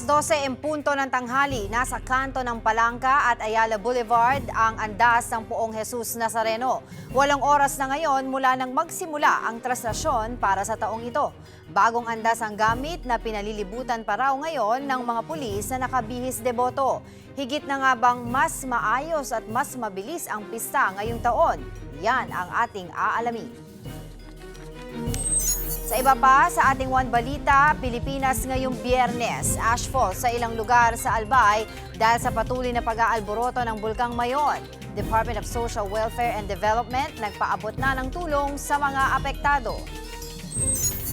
12 en punto ng tanghali, nasa kanto ng Palangka at Ayala Boulevard ang andas ng Poong Jesus Nazareno. Walang oras na ngayon mula nang magsimula ang traslasyon para sa taong ito. Bagong andas ang gamit na pinalilibutan pa raw ngayon ng mga pulis na nakabihis deboto. Higit na nga bang mas maayos at mas mabilis ang pista ngayong taon? Yan ang ating aalamin. Sa iba pa, sa ating One Balita, Pilipinas ngayong Biyernes. Ashfall sa ilang lugar sa Albay dahil sa patuloy na pag-aalboroto ng Bulkang Mayon. Department of Social Welfare and Development nagpaabot na ng tulong sa mga apektado.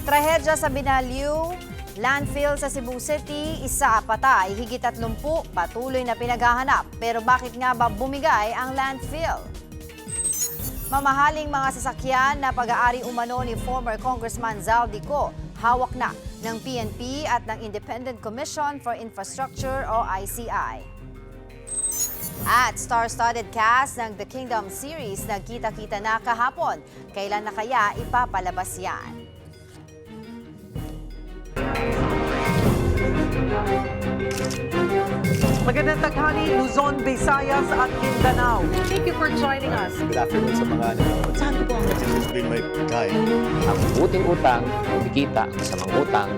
Trahedya sa Binaliw, landfill sa Cebu City, isa patay, higit 30 patuloy na pinaghahanap. Pero bakit nga ba bumigay ang landfill? Mamahaling mga sasakyan na pag-aari umano ni former Congressman Zaldico, hawak na ng PNP at ng Independent Commission for Infrastructure o ICI. At star-studded cast ng The Kingdom series nagkita-kita na kahapon. Kailan na kaya ipapalabas yan? Magandang taghali, Luzon, Visayas at Mindanao. Thank you for joining us. Good afternoon sa mga nanonood. Saan po ang This has been my guide. Ang buting utang, kumikita ang masamang utang.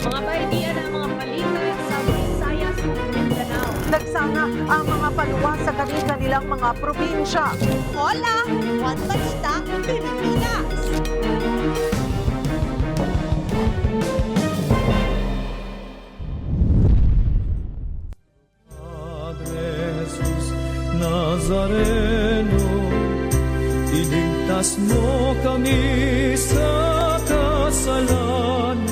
mga baitian ng mga balikan sa Visayas at Mindanao? Nagsanga ang mga paluwa sa kanilang mga probinsya. Hola! One Balita, Pilipinas! Nazareno, iligtas mo kami sa kasalanan.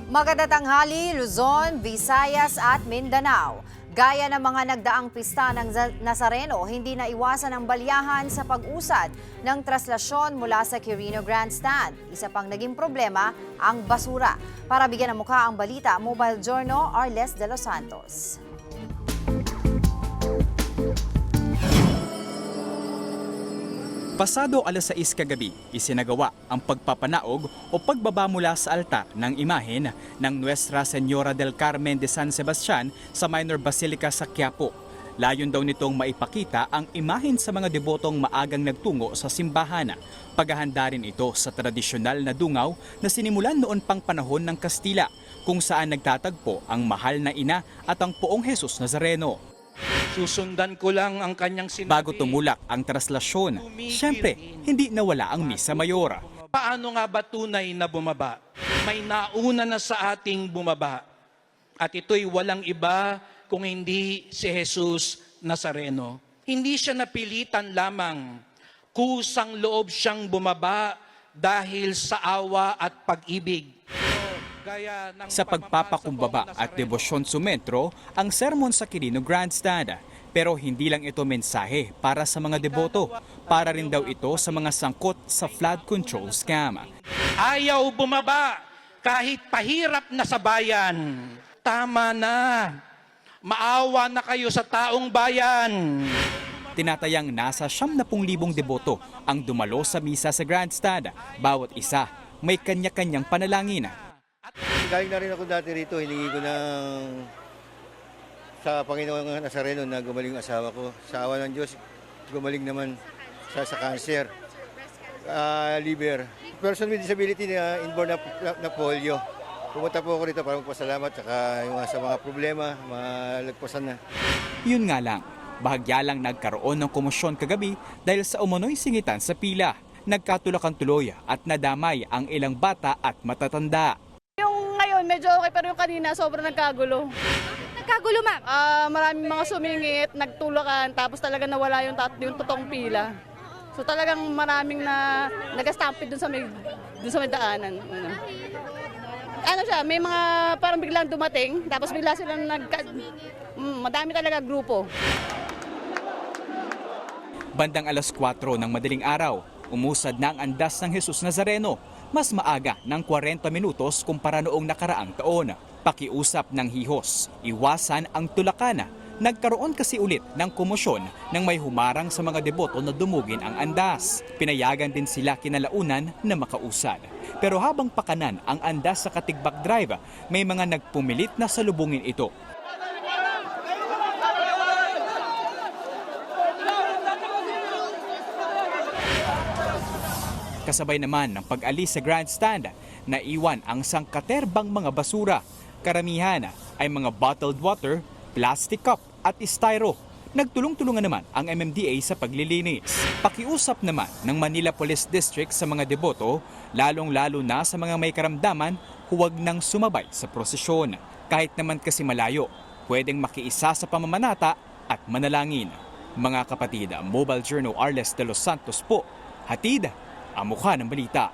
Magandang tanghali, Luzon, Visayas at Mindanao. Gaya ng mga nagdaang pista ng Nazareno, hindi na iwasan ang balyahan sa pag-usad ng traslasyon mula sa Quirino Grandstand. Isa pang naging problema, ang basura. Para bigyan ng mukha ang balita, Mobile Journal, Arles de los Santos. Pasado alas 6 kagabi, isinagawa ang pagpapanaog o pagbaba mula sa altar ng imahen ng Nuestra Señora del Carmen de San Sebastian sa Minor Basilica sa Quiapo. Layon daw nitong maipakita ang imahen sa mga debotong maagang nagtungo sa simbahan. Paghahanda rin ito sa tradisyonal na dungaw na sinimulan noon pang panahon ng Kastila, kung saan nagtatagpo ang mahal na ina at ang Poong Jesus Nazareno. Susundan ko lang ang kanyang sinabi. Bago tumulak ang traslasyon, siyempre, hindi nawala ang Misa Mayor. Paano nga ba tunay na bumaba? May nauna na sa ating bumaba. At ito'y walang iba kung hindi si Jesus Nazareno. Hindi siya napilitan lamang. Kusang loob siyang bumaba dahil sa awa at pag-ibig. Sa pagpapakumbaba at debosyon sumentro ang sermon sa Quirino Grandstand. Pero hindi lang ito mensahe para sa mga deboto, para rin daw ito sa mga sangkot sa flood control scam. Ayaw bumaba kahit pahirap na sa bayan. Tama na. Maawa na kayo sa taong bayan. Tinatayang nasa 70,000 deboto ang dumalo sa misa sa Grandstand. Bawat isa may kanya-kanyang panalangin. Galing na rin ako dati rito, hiningi ko sa Panginoon Nazareno na gumaling ang asawa ko. Sa awa ng Diyos, gumaling naman sa cancer, liver. Person with disability na inborn na polio. Pumunta po ako rito para magpasalamat saka yung sa mga problema, malagpasan na. Yun nga lang, bahagya lang nagkaroon ng komosyon kagabi dahil sa umano'y singitan sa pila. Nagkatulakan tuloy at nadamay ang ilang bata at matatanda. Yung ngayon medyo okay pero yung kanina sobrang nagkagulo. Nagkagulo, ma'am. Maraming mga sumingit, nagtulakan, tapos talaga nawala yung totoong pila. So talagang maraming na nag-stampede dun sa may daanan. Ano siya, may mga parang biglang dumating, tapos bigla silang madami talaga grupo. Bandang alas 4 ng madaling araw, umusad na ang andas ng Jesus Nazareno. Mas maaga ng 40 minutos kumpara noong nakaraang taon. Pakiusap ng hihos, iwasan ang tulakan Nagkaroon kasi ulit ng komosyon nang may humarang sa mga deboto na dumugin ang andas. Pinayagan din sila kinalaunan na makausad. Pero habang pakanan ang andas sa Katigbak Drive, may mga nagpumilit na salubungin ito. Kasabay naman ng pag-alis sa grandstand, naiwan ang sangkaterbang mga basura. Karamihan ay mga bottled water, plastic cup at styro. Nagtulong-tulungan naman ang MMDA sa paglilinis. Pakiusap naman ng Manila Police District sa mga deboto, lalong-lalo na sa mga may karamdaman, huwag nang sumabay sa prosesyon. Kahit naman kasi malayo, pwedeng makiisa sa pamamanata at manalangin. Mga kapatid, Mobile Journal Arles de los Santos po, hatid ang mukha ng balita.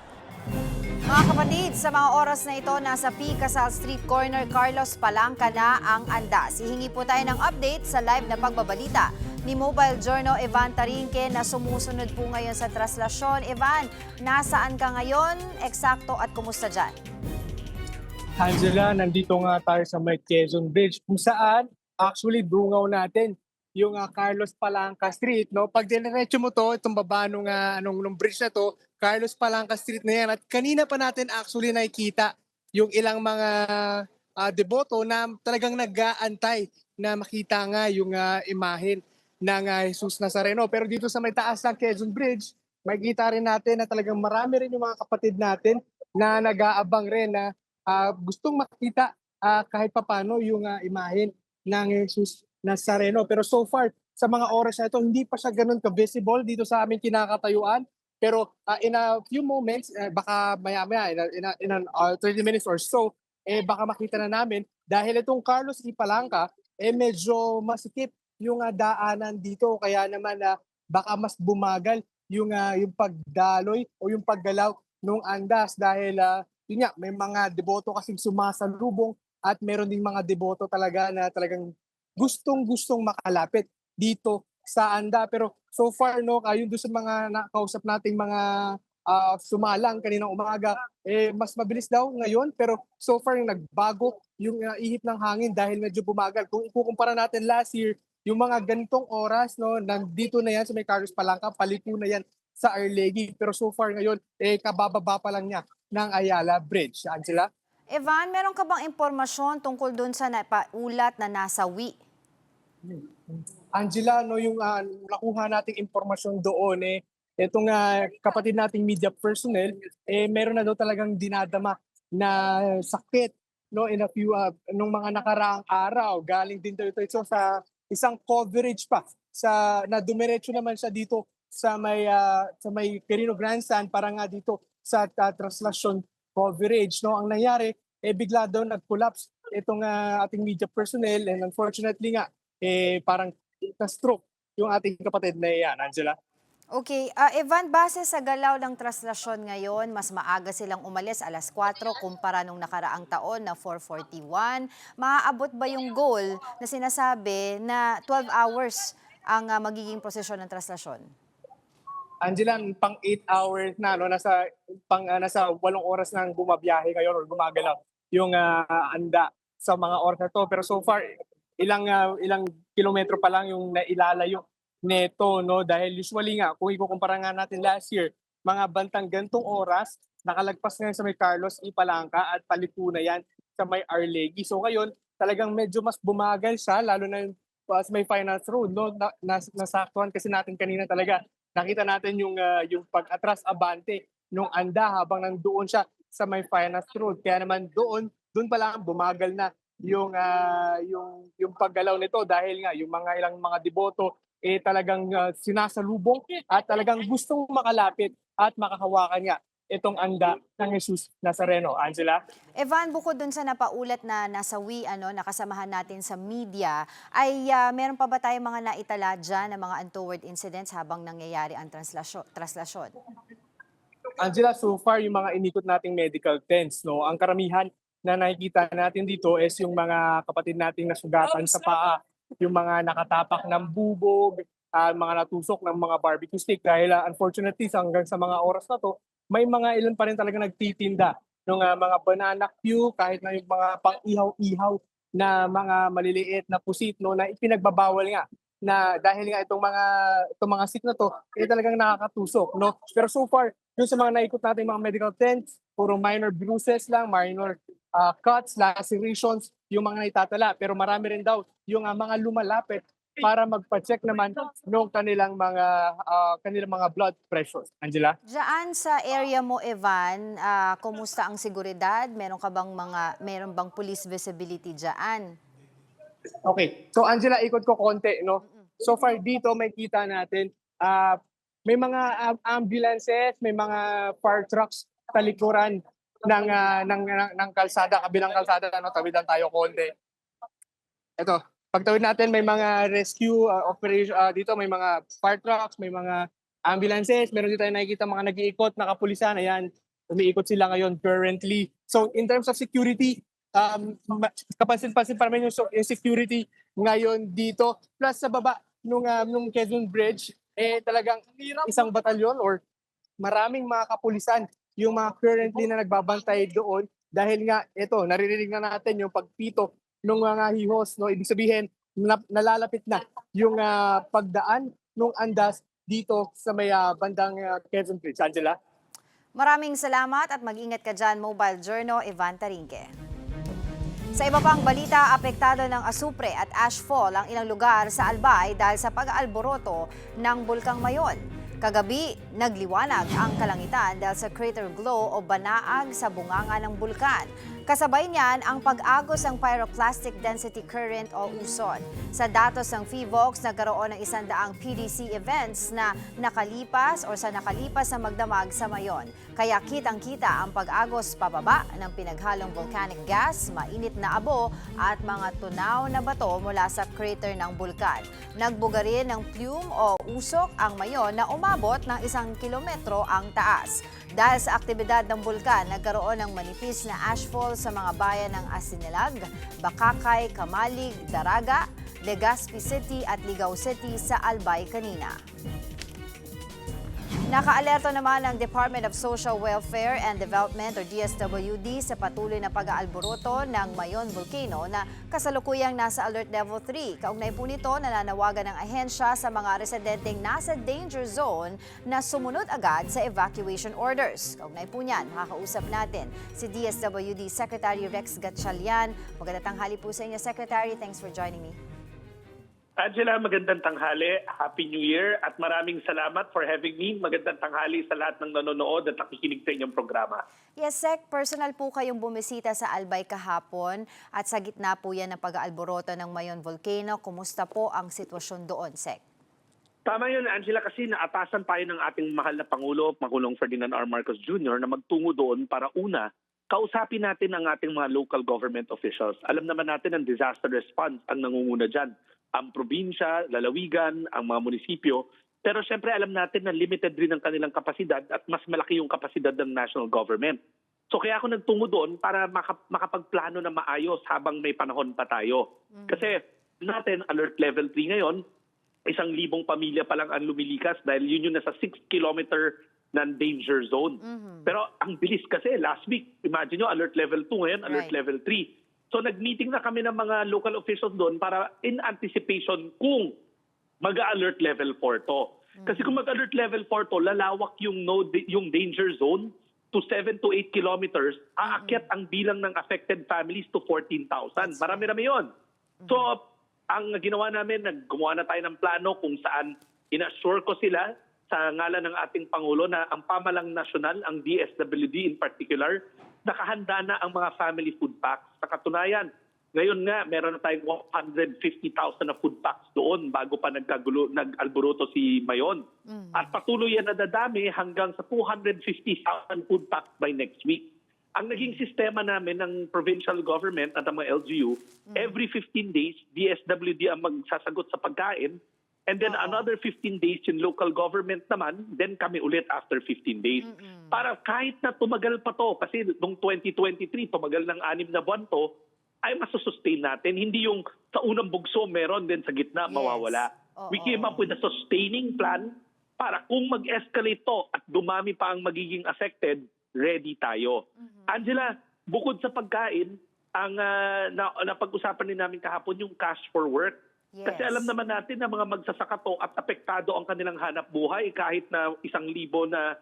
Mga kapatid, sa mga oras na ito, nasa P. Casal Street Corner, Carlos Palangka na ang andas. Hihingi po tayo ng update sa live na pagbabalita ni Mobile Journal Evan Tarinque na sumusunod po ngayon sa traslasyon. Evan, nasaan ka ngayon? Eksakto at kumusta dyan? Angela, nandito nga tayo sa may Quezon Bridge kung saan actually dungaw natin yung Carlos Palangka Street, no? Pag dinerecho mo to, itong baba nung bridge na to, Carlos Palangka Street na yan. At kanina pa natin actually nakikita yung ilang mga deboto na talagang nag-aantay na makita nga yung imahen ng Jesus Nazareno. Pero dito sa may taas ng Quezon Bridge, makikita rin natin na talagang marami rin yung mga kapatid natin na nag-aabang rin na gustong makita kahit papano yung imahen ng Jesus Nazareno. Pero so far, sa mga oras na ito, hindi pa siya ganun ka-visible dito sa aming kinakatayuan. Pero in a few moments, baka maya-maya, in 30 minutes or so, baka makita na namin dahil itong Carlos E. Palangka, medyo masikip yung daanan dito. Kaya naman baka mas bumagal yung pagdaloy o yung paggalaw ng andas dahil yun nga, may mga deboto kasing sumasalubong at meron ding mga deboto talaga na talagang gustong-gustong makalapit dito sa anda. Pero so far, no, ayun doon sa mga nakausap nating mga sumalang kaninang umaga, mas mabilis daw ngayon. Pero so far, nagbago yung ihip ng hangin dahil medyo bumagal. Kung ikukumpara natin last year, yung mga ganitong oras, no, nandito na yan sa may Carlos Palangka, paliko na yan sa Arlegui. Pero so far ngayon, kabababa pa lang niya ng Ayala Bridge. Angela? Evan, meron ka bang impormasyon tungkol dun sa ulat na nasawi? Angela, no, yung nakuha nating impormasyon doon, itong kapatid nating media personnel, meron na daw talagang dinadama na sakit, no, in a few nung mga nakaraang araw. Galing din daw ito sa isang coverage pa na dumiretso naman siya dito sa may Quirino Grandstand para nga dito sa traslasyon coverage, no. Ang nangyari, bigla daw nag-collapse itong ating media personnel and unfortunately nga parang na-stroke yung ating kapatid na yan, Angela. Okay, Evan, base sa galaw ng traslasyon ngayon, mas maaga silang umalis, alas 4, kumpara nung nakaraang taon na 4:41. Maaabot ba yung goal na sinasabi na 12 hours ang magiging prosesyon ng traslasyon? Angela, pang 8 hours na, no, nasa 8 oras nang bumabiyahe ngayon or gumagalaw yung anda sa mga oras na to. Pero so far, ilang kilometro pa lang yung nailalayo neto, no, dahil usually nga kung ikukumpara nga natin last year, mga bantang gantong oras nakalagpas ngayon sa may Carlos E. Palangka at paliko na yan sa may Arlegui. So ngayon talagang medyo mas bumagal siya, lalo na sa may Finance Road, no, nasaktuhan kasi natin kanina talaga. Nakita natin yung pag-atras abante nung anda habang nandoon siya sa may Finance Road. Kaya naman doon pa lang bumagal na yung paggalaw nito dahil nga yung ilang mga deboto talagang sinasalubong at talagang gustong makalapit at makahawakan niya itong anda ng Jesus Nazareno. Angela? Evan, bukod dun sa napaulat na nasawi, nakasamahan natin sa media, ay meron pa ba tayong mga naitala dyan na mga untoward incidents habang nangyayari ang traslasyon? Angela, so far yung mga inikot nating medical tents, no, ang karamihan na nakikita natin dito is yung mga kapatid nating nasugatan sa paa, yung mga nakatapak ng bubog, mga natusok ng mga barbecue stick dahil unfortunately hanggang sa mga oras na to, may mga ilan pa rin talaga nagtitinda ng mga banana cue kahit na yung mga pang-ihaw-ihaw na mga maliliit na pusit no na ipinagbabawal nga na dahil nga itong mga seat na to talagang nakakatusok no. Pero so far yung sa mga naikot natin mga medical tents, puro minor bruises lang, minor cuts, lacerations, yung mga naitatala. Pero marami rin daw yung mga lumalapit para magpa-check naman ng kanilang mga blood pressures. Angela? Diyan sa area mo, Evan, kumusta ang seguridad? Meron bang police visibility diyan? Okay. So Angela, ikot ko konti, no? So far dito may kita natin, may mga ambulances, may mga fire trucks sa likuran ng kalsada, kabilang kalsada, no? Tawid lang tayo konti. Ito, pagtawid natin may mga rescue operation dito, may mga fire trucks, may mga ambulances, meron dito tayo nakikita mga nag-iikot na kapulisan, ayan, umiikot sila ngayon currently. So in terms of security, kapansin-pansin pa naman yung security ngayon dito. Plus sa baba nung Quezon Bridge, talagang isang batalyon or maraming mga kapulisan yung mga currently na nagbabantay doon dahil nga ito, naririnig na natin yung pagpito ng mga hihos, no? Ibig sabihin, nalalapit na yung pagdaan ng andas dito sa may bandang Quezon Bridge. Angela? Maraming salamat at mag-ingat ka dyan, Mobile Journal, Evan Tarinque. Sa iba pang balita, apektado ng asupre at ashfall ang ilang lugar sa Albay dahil sa pag-aalboroto ng Bulkang Mayon. Kagabi, nagliwanag ang kalangitan dahil sa crater glow o banaag sa bunganga ng bulkan. Kasabay niyan ang pag-agos ng pyroclastic density current o USON. Sa datos ng PHIVOLCS, nagkaroon ng 100 PDC events na nakalipas na magdamag sa Mayon. Kaya kitang-kita ang pag-agos pababa ng pinaghalong volcanic gas, mainit na abo at mga tunaw na bato mula sa crater ng bulkan. Nagbuga rin ng plume o usok ang Mayon na umabot ng 1 kilometro ang taas. Dahil sa aktibidad ng bulkan, nagkaroon ng manipis na ashfall sa mga bayan ng Asinilag, Bakakay, Kamalig, Daraga, Legazpi City at Ligao City sa Albay kanina. Nakaalerto naman ang Department of Social Welfare and Development o DSWD sa patuloy na pag-aalboroto ng Mayon Volcano na kasalukuyang nasa Alert Level 3. Kaugnay po nito, nananawagan ng ahensya sa mga residenteng nasa danger zone na sumunod agad sa evacuation orders. Kaugnay po niyan, makakausap natin si DSWD Secretary Rex Gatchalian. Magandang tanghali po sa inyo, Secretary. Thanks for joining me. Angela, magandang tanghali. Happy New Year at maraming salamat for having me. Magandang tanghali sa lahat ng nanonood at nakikinig sa inyong programa. Yes, Sec. Personal po kayong bumisita sa Albay kahapon at sa gitna po yan ng pag-aalboroto ng Mayon Volcano. Kumusta po ang sitwasyon doon, Sec? Tama yun, Angela, kasi naatasan tayo ng ating mahal na Pangulo, Pangulong Ferdinand R. Marcos Jr. na magtungo doon para una, kausapin natin ang ating mga local government officials. Alam naman natin ang disaster response ang nangunguna dyan. Ang probinsya, lalawigan, ang mga munisipyo. Pero syempre alam natin na limited rin ang kanilang kapasidad at mas malaki yung kapasidad ng national government. So kaya ako nagtungo doon para makapagplano na maayos habang may panahon pa tayo. Kasi natin alert level 3 ngayon, 1,000 pamilya pa lang ang lumilikas dahil yun yung nasa 6 kilometer ng danger zone. Pero ang bilis kasi last week, imagine nyo alert level 2 ngayon, alert level 3. So nag-meeting na kami ng mga local officials doon para in anticipation kung mag-alert level 4 to. Kasi kung mag-alert level 4 to, lalawak yung danger zone to 7 to 8 kilometers, aakyat ang bilang ng affected families to 14,000. Marami-rami yun. So ang ginawa namin, gumawa na tayo ng plano kung saan inassure ko sila sa ngalan ng ating Pangulo na ang pamalang nasyonal, ang DSWD in particular, nakahanda na ang mga family food packs. Sa katunayan, ngayon nga, meron na tayong 150,000 na food packs doon bago pa nag-alboroto si Mayon. At patuloy yan na dadami hanggang sa 250,000 food packs by next week. Ang naging sistema namin ng provincial government at ang mga LGU, every 15 days, DSWD ang magsasagot sa pagkain. And then another 15 days in local government naman, then kami ulit after 15 days. Para kahit na tumagal pa to, kasi noong 2023, tumagal ng 6 na buwan to, ay masusustain natin. Hindi yung sa unang bugso meron, then sa gitna mawawala. We came up with a sustaining plan para kung mag-escalate to at dumami pa ang magiging affected, ready tayo. Angela, bukod sa pagkain, ang napag-usapan din namin kahapon yung cash for work. Yes. Kasi alam naman natin na mga magsasaka to at apektado ang kanilang hanap buhay kahit na 1,000 na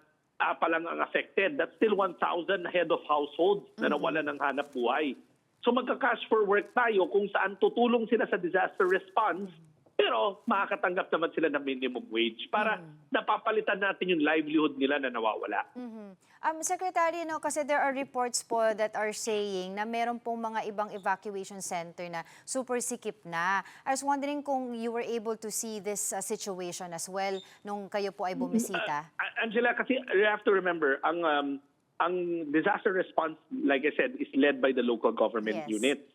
pa lang ang affected. That's still 1,000 head of households na nawala ng hanap buhay. So magka-cash for work tayo kung saan tutulong sila sa disaster response pero makakatanggap naman sila ng minimum wage para napapalitan natin yung livelihood nila na nawawala. Secretary, kasi there are reports po that are saying na meron pong mga ibang evacuation center na super sikip na. I was wondering kung you were able to see this situation as well nung kayo po ay bumisita. Angela, kasi you have to remember, ang disaster response, like I said, is led by the local government units.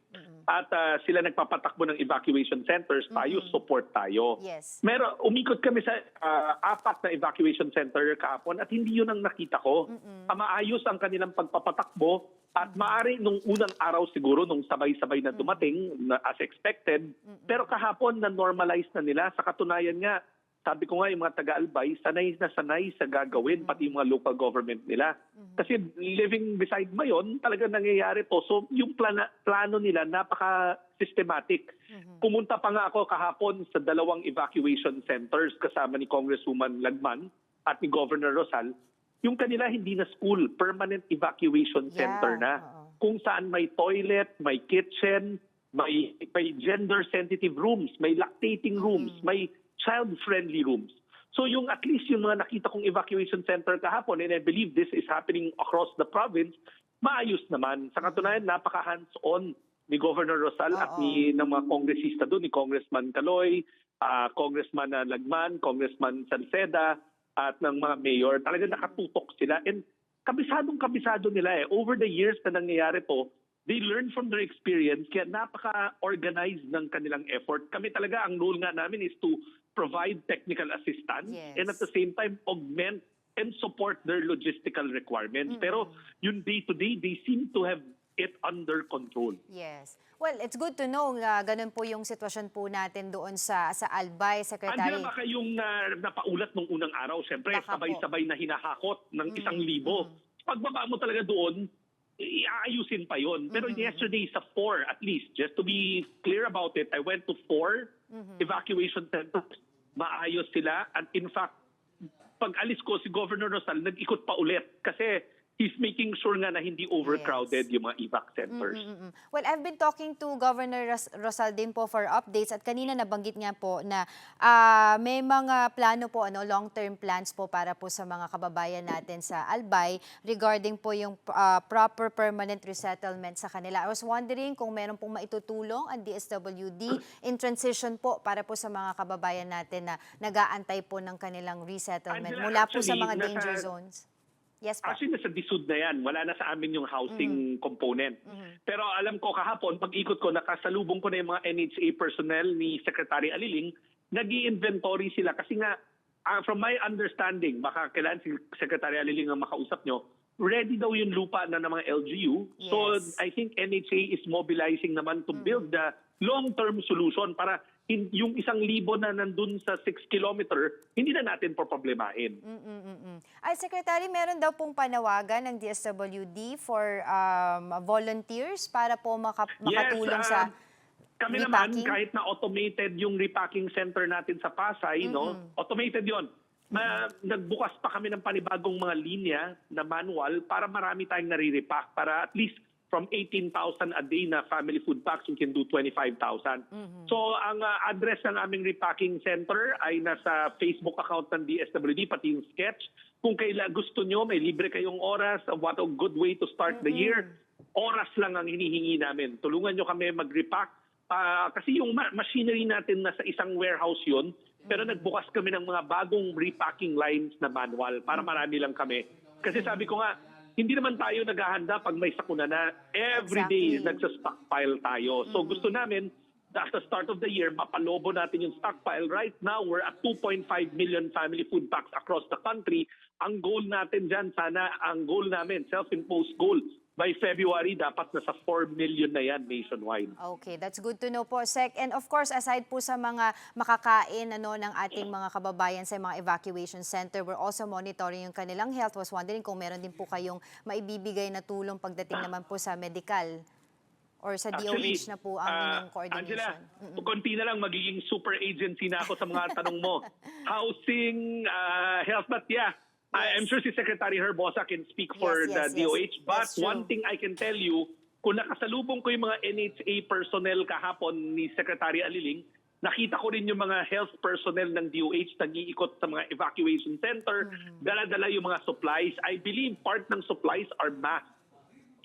At sila nagpapatakbo ng evacuation centers, tayo support tayo. Yes. Umikot kami sa 4 na evacuation center kahapon at hindi yun ang nakita ko. Maayos ang kanilang pagpapatakbo at maaari nung unang araw siguro, nung sabay-sabay na dumating as expected. Pero kahapon na-normalize na nila. Sa katunayan nga, sabi ko nga yung mga taga-Albay, sanay na sanay sa gagawin, pati yung mga local government nila. Kasi living beside Mayon, talagang nangyayari to. So yung plano nila, napaka-systematic. Pumunta pa nga ako kahapon sa 2 evacuation centers kasama ni Congresswoman Lagman at ni Governor Rosal. Yung kanila hindi na school, permanent evacuation center na. Kung saan may toilet, may kitchen, may gender-sensitive rooms, may lactating rooms, may child-friendly rooms. So yung at least yung mga nakita kong evacuation center kahapon, and I believe this is happening across the province, maayos naman. Sa katunayan, napaka-hands-on ni Governor Rosal at ng mga kongresista doon, ni Congressman Caloy, Congressman Lagman, Congressman Salceda, at ng mga mayor. Talaga nakatutok sila. And kabisado nila Over the years na nangyayari to, they learn from their experience, kaya napaka-organized ng kanilang effort. Kami talaga, ang role nga namin is to provide technical assistance and at the same time augment and support their logistical requirements. Pero yung day-to-day, they seem to have it under control. Yes. Well, it's good to know ganun po yung sitwasyon po natin doon sa Albay, Secretary. Andiyan baka yung napaulat nung unang araw, siyempre sabay-sabay na hinahakot ng 1,000. Pagbaba mo talaga doon, iaayusin pa yon. Pero yesterday sa 4 at least, just to be clear about it, I went to 4 evacuation centers. Maayos sila. And in fact, pag alis ko, si Governor Rosal nag-ikot pa ulit kasi he's making sure nga na hindi overcrowded yung mga evac centers. Well, I've been talking to Governor Rosal din po for updates at kanina nabanggit nga po na may mga plano po, long-term plans po para po sa mga kababayan natin sa Albay regarding po yung proper permanent resettlement sa kanila. I was wondering kung meron pong maitutulong ang DSWD in transition po para po sa mga kababayan natin na nag-aantay po ng kanilang resettlement mula po sa mga danger zones. Yes, po. Actually, nasa DSUD na yan. Wala na sa amin yung housing component. Pero alam ko kahapon, pag-ikot ko, nakasalubong ko na yung mga NHA personnel ni Secretary Aliling, nag-i-inventory sila. Kasi nga, from my understanding, baka kailan si Secretary Aliling ang makausap nyo, ready daw yung lupa na ng mga LGU. Yes. So I think NHA is mobilizing naman to build the long-term solution para yung 1,000 na nandun sa 6 kilometer, hindi na natin problemahin. Ay, Secretary, meron daw pong panawagan ng DSWD for volunteers para po makatulong sa kami repacking? Naman, kahit na automated yung repacking center natin sa Pasay, automated yon. Nagbukas pa kami ng panibagong mga linya na manual para marami tayong nare-repack para at least from 18,000 a day na family food packs, we can do 25,000. So ang address ng aming repacking center ay nasa Facebook account ng DSWD, pati yung sketch. Kung gusto nyo, may libre kayong oras. What a good way to start the year. Oras lang ang hinihingi namin. Tulungan nyo kami mag-repack. Kasi yung machinery natin nasa isang warehouse yun, pero nagbukas kami ng mga bagong repacking lines na manual para marami lang kami. Kasi sabi ko nga, hindi naman tayo naghahanda pag may sakuna na. Every day, nagsa-stockpile tayo. So gusto namin, at the start of the year, mapalobo natin yung stockpile. Right now, we're at 2.5 million family food packs across the country. Ang goal natin dyan, ang goal namin, self-imposed goal, by February, dapat nasa 4 million na yan nationwide. Okay, that's good to know po, Sec. And of course, aside po sa mga makakain ng ating mga kababayan sa mga evacuation center, we're also monitoring yung kanilang health. Was wondering kung meron din po kayong maibibigay na tulong pagdating naman po sa medical Or sa Actually, DOH na po ang inyong coordination? Angela, konti na lang magiging super agency na ako sa mga tanong mo. Housing, health, but yeah, I'm sure si Secretary Herbosa can speak for the DOH. But That's true. one thing I can tell you, kung nakasalubong ko yung mga NHA personnel kahapon ni Secretary Aliling, nakita ko rin yung mga health personnel ng DOH nag-iikot sa mga evacuation center, dala-dala yung mga supplies. I believe part ng supplies are masks,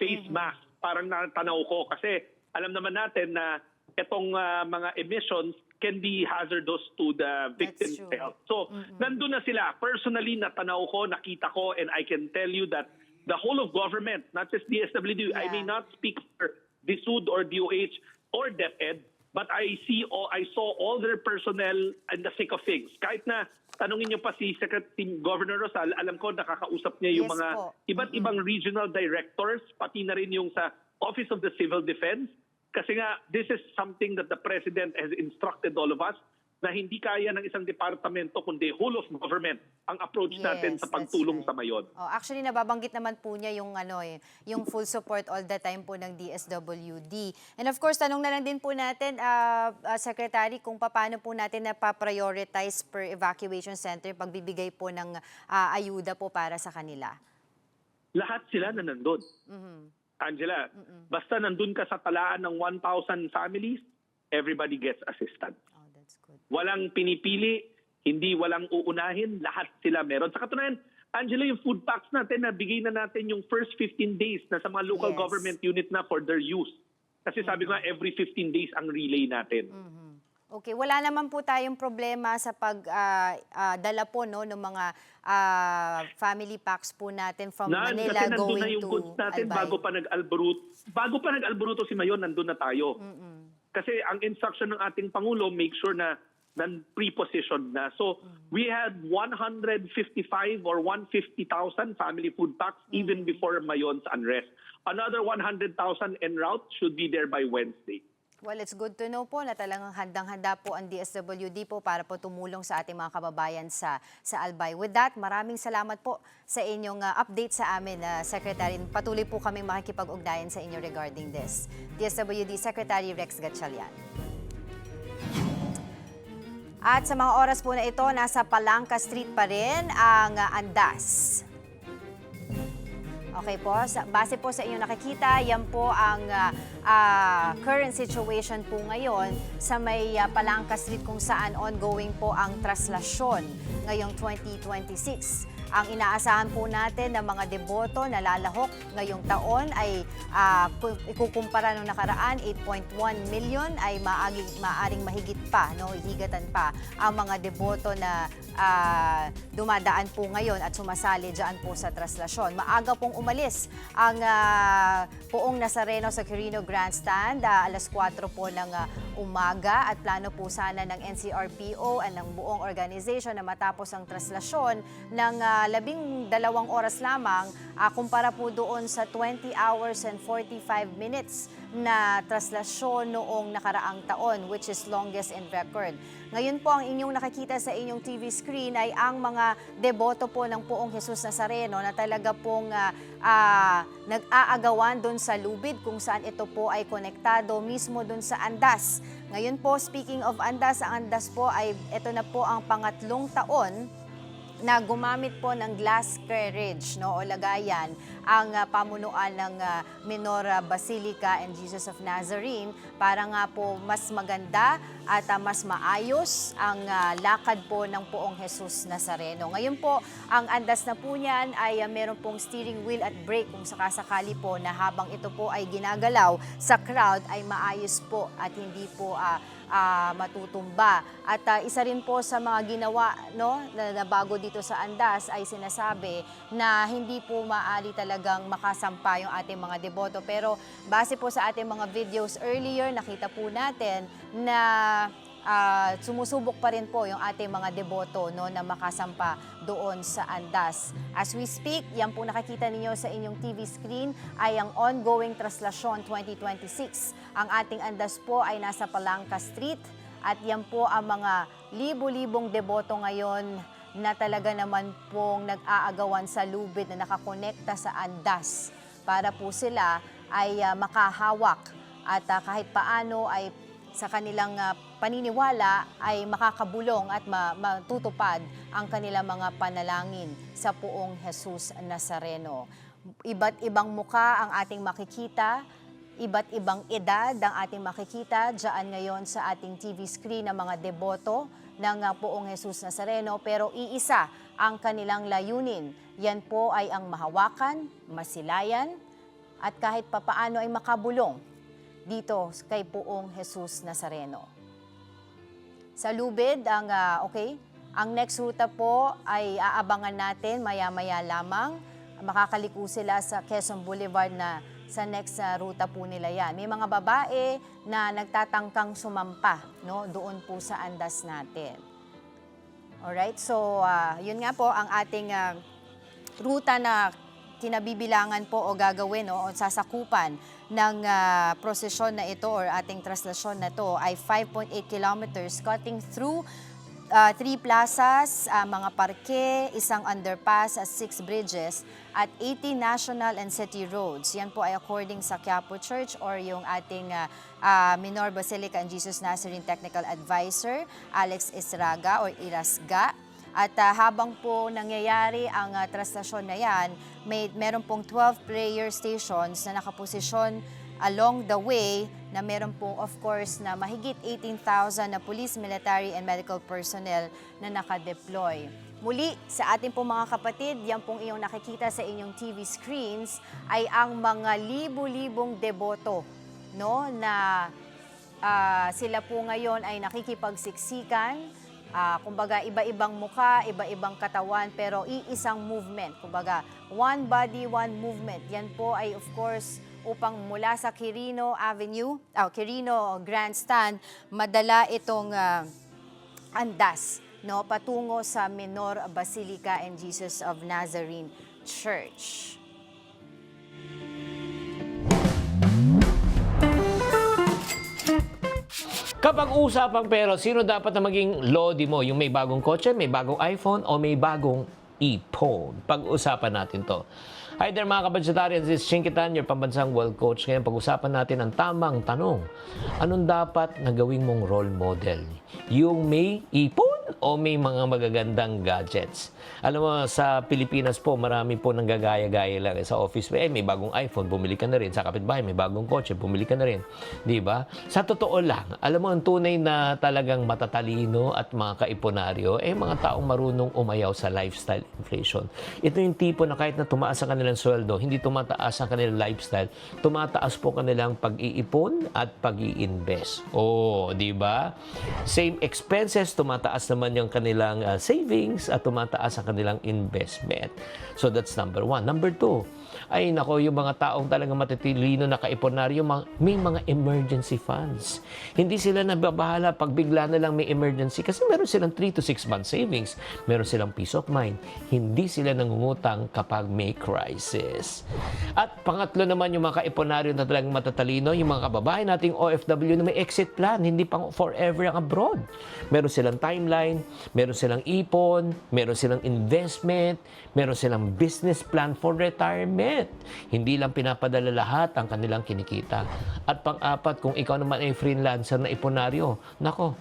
face masks. Parang natanaw ko kasi alam naman natin na itong mga emissions can be hazardous to the victim's health. So, nandun na sila. Personally, natanaw ko, nakita ko, and I can tell you that the whole of government, not just DSWD, I may not speak for DSUD or DOH or DepEd, but I saw all their personnel in the thick of things. Kahit na tanungin niyo pa si Governor Rosal, alam ko nakakausap niya yung mga iba't ibang regional directors, pati na rin yung sa Office of the Civil Defense. Kasi nga, this is something that the President has instructed all of us na hindi kaya ng isang departamento kundi whole of government ang approach natin sa pagtulong sa mayon. Actually, nababanggit naman po niya yung, yung full support all the time po ng DSWD. And of course, tanong na lang din po natin, Secretary, kung paano po natin napaprioritize per evacuation center pagbibigay po ng ayuda po para sa kanila. Lahat sila na nandun. Angela, basta nandun ka sa talaan ng 1,000 families, everybody gets assistance. Walang pinipili, hindi walang uunahin, lahat sila meron. Sa katunayan, Angela, yung food packs natin, nabigay na natin yung first 15 days na sa mga local government unit na for their use. Kasi sabi ko nga, every 15 days ang relay natin. Okay, wala naman po tayong problema sa pagdala po ng mga family packs po natin from Manila kasi going na yung to goods natin Albay. Bago pa nag-Alboruto si Mayon, nandun na tayo. Kasi ang instruction ng ating Pangulo, make sure na pre-positioned na. So, we had 155 or 150,000 family food packs even before Mayon's unrest. Another 100,000 en route should be there by Wednesday. Well, it's good to know po na talagang handang-handa po ang DSWD po para po tumulong sa ating mga kababayan sa Albay. With that, maraming salamat po sa inyong update sa amin, Secretary. Patuloy po kaming makikipag-ugnayan sa inyo regarding this. DSWD Secretary Rex Gatchalian. At sa mga oras po na ito, nasa Palangka Street pa rin ang andas. Okay po, base po sa inyong nakikita, yan po ang current situation po ngayon sa may Palangka Street kung saan ongoing po ang traslasyon ngayong 2026. Ang inaasahan po natin ng mga deboto na lalahok ngayong taon ay ikukumpara nung nakaraan, 8.1 million ay maaring mahigit pa, higatan pa ang mga deboto na dumadaan po ngayon at sumasali dyan po sa traslasyon. Maaga pong umalis ang Poong Nazareno sa Quirino Grandstand, alas 4 po ng umaga at plano po sana ng NCRPO at ng buong organization na matapos ang traslasyon ng 12 oras lamang kumpara po doon sa 20 hours and 45 minutes na traslasyon noong nakaraang taon, which is longest in record. Ngayon po ang inyong nakikita sa inyong TV screen ay ang mga deboto po ng Poong Jesus Nazareno na talaga pong nag-aagawan doon sa lubid kung saan ito po ay konektado mismo doon sa andas. Ngayon po, speaking of andas, ang andas po ay ito na po ang pangatlong taon na gumamit po ng glass carriage o lagayan ang pamunuan ng Minor Basilica and Jesus of Nazarene para nga po mas maganda at mas maayos ang lakad po ng Poong Jesus Nazareno. Ngayon po, ang andas na po niyan ay meron pong steering wheel at brake kung sakasakali po na habang ito po ay ginagalaw sa crowd ay maayos po at hindi po matutumba. At isa rin po sa mga ginawa na bago dito sa andas ay sinasabi na hindi po maaari talagang makasampa yung ating mga deboto. Pero base po sa ating mga videos earlier, nakita po natin na sumusubok pa rin po yung ating mga deboto na makasampa doon sa andas. As we speak, yan po nakikita ninyo sa inyong TV screen ay ang ongoing traslasyon 2026. Ang ating andas po ay nasa Palangka Street at yan po ang mga libo-libong deboto ngayon na talaga naman pong nag-aagawan sa lubid na nakakonekta sa andas para po sila ay makahawak at kahit paano ay sa kanilang paniniwala ay makakabulong at matutupad ang kanilang mga panalangin sa Poong Jesus Nazareno. Iba't ibang muka ang ating makikita, iba't ibang edad ang ating makikita diyan ngayon sa ating TV screen ng mga deboto ng Poong Jesus Nazareno, pero iisa ang kanilang layunin. Yan po ay ang mahawakan, masilayan, at kahit papaano ay makabulong dito kay Poong Jesus Nazareno. Sa lubid, ang next ruta po ay aabangan natin maya-maya lamang. Makakaliko sila sa Quezon Boulevard na sa next ruta po nila yan. May mga babae na nagtatangkang sumampa, no, doon po sa andas natin. Alright, so yun nga po ang ating ruta na kinabibilangan po o gagawin, no, o sasakupan ng prosesyon na ito or ating traslasyon na to ay 5.8 kilometers cutting through 3 plazas, mga parke, isang underpass, 6 bridges, at 80 national and city roads. Yan po ay according sa Quiapo Church or yung ating Minor Basilica and Jesus Nazarene Technical Advisor, Alex Israga or Irasga. At habang po nangyayari ang traslasyon na yan, meron pong 12 prayer stations na nakaposisyon along the way na meron po of course na mahigit 18,000 na police, military and medical personnel na nakadeploy. Muli, sa ating pong mga kapatid, yan pong iyong nakikita sa inyong TV screens ay ang mga libu-libong deboto, no, na sila po ngayon ay nakikipagsiksikan. Kumbaga, iba-ibang muka, iba-ibang katawan, pero iisang movement. Kumbaga, one body, one movement. Yan po ay of course upang mula sa Quirino Avenue, Quirino Grandstand, madala itong andas, no, patungo sa Minor Basilica and Jesus of Nazarene Church. Kapag usapang pero, sino dapat na maging lodi mo? Yung may bagong kotse, may bagong iPhone, o may bagong iPhone? Pag-usapan natin to. Hi there mga kabadsatarians, this is Chinkitan, your pambansang world coach. Ngayon pag-usapan natin ang tamang tanong. Anong dapat na gawing mong role model? Yung may ipon o may mga magagandang gadgets? Alam mo, sa Pilipinas po, marami po nanggagaya-gaya lang. Sa office, may bagong iPhone, bumili ka na rin. Sa kapitbahay, may bagong kotse, bumili ka na rin. Di ba? Sa totoo lang, alam mo, ang tunay na talagang matatalino at mga kaiponaryo, mga taong marunong umayaw sa lifestyle inflation. Ito yung tipo na kahit na tumaas ang kanilang sweldo, hindi tumataas ang kanilang lifestyle, tumataas po kanilang pag-iipon at pag-i-invest. Di ba? Same expenses, tumataas naman yung kanilang savings at tumataas ang kanilang investment. So that's number 1. Number 2, ay nako, yung mga taong talagang matitilino na kaiponaryo, may mga emergency funds. Hindi sila nababahala pag bigla na lang may emergency kasi meron silang 3 to 6 month savings. Meron silang peace of mind. Hindi sila nangungutang kapag may crisis. At pangatlo naman, yung mga kaiponaryo na talagang matatalino, yung mga kababayan nating OFW na may exit plan, hindi pang forever ang abroad. Meron silang timeline, meron silang ipon, meron silang investment, meron silang business plan for retirement. Hindi lang pinapadala lahat ang kanilang kinikita. At pang-apat, kung ikaw naman ay freelancer na iponaryo, nako,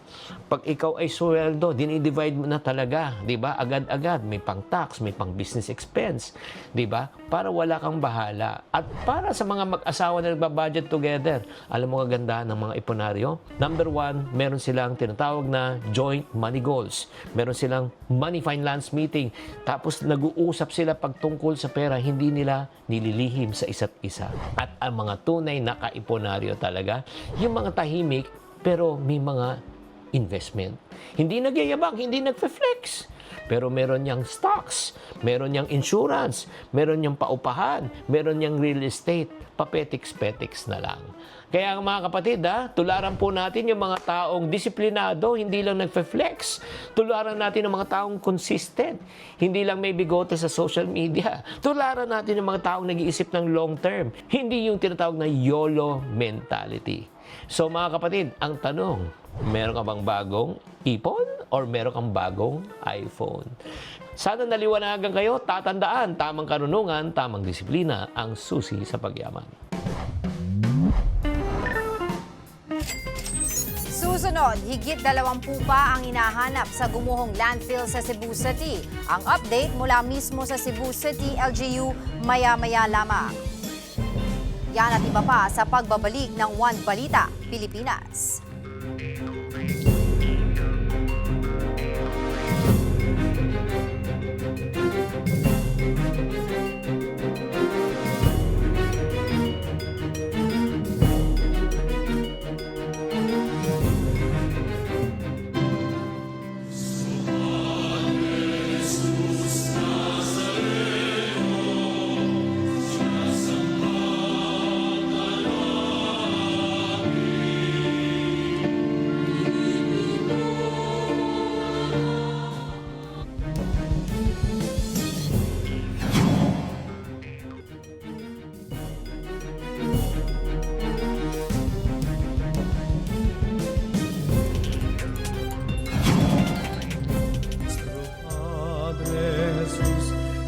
pag ikaw ay sweldo, dinidivide mo na talaga, di ba? Agad-agad, may pang-tax, may pang-business expense, di ba? Para wala kang bahala. At para sa mga mag-asawa na nagbabudget together, alam mo kagandahan ng mga iponaryo? Number 1, meron silang tinatawag na joint money goals. Meron silang money finance meeting. Tapos nag-uusap sila pagtungkol sa pera, hindi nila nililihim sa isa't isa. At ang mga tunay na kaiponaryo talaga, yung mga tahimik pero may mga investment. Hindi nagyayabang, hindi nagfe-flex. Pero meron niyang stocks, meron niyang insurance, meron niyang paupahan, meron niyang real estate, papetiks-petiks na lang. Kaya mga kapatid, tularan po natin yung mga taong disiplinado, hindi lang nagfe-flex. Tularan natin yung mga taong consistent, hindi lang may bigote sa social media. Tularan natin yung mga taong nag-iisip ng long term, hindi yung tinatawag na YOLO mentality. So mga kapatid, ang tanong, meron ka bang bagong ipon or meron kang bagong iPhone? Sana naliwanagan kayo, tatandaan, tamang karunungan, tamang disiplina ang susi sa pagyaman. Susunod, higit 20 pa ang hinahanap sa gumuhong landfill sa Cebu City. Ang update mula mismo sa Cebu City, LGU, maya-maya lamang. Yan at iba pa sa pagbabalik ng One Balita, Pilipinas.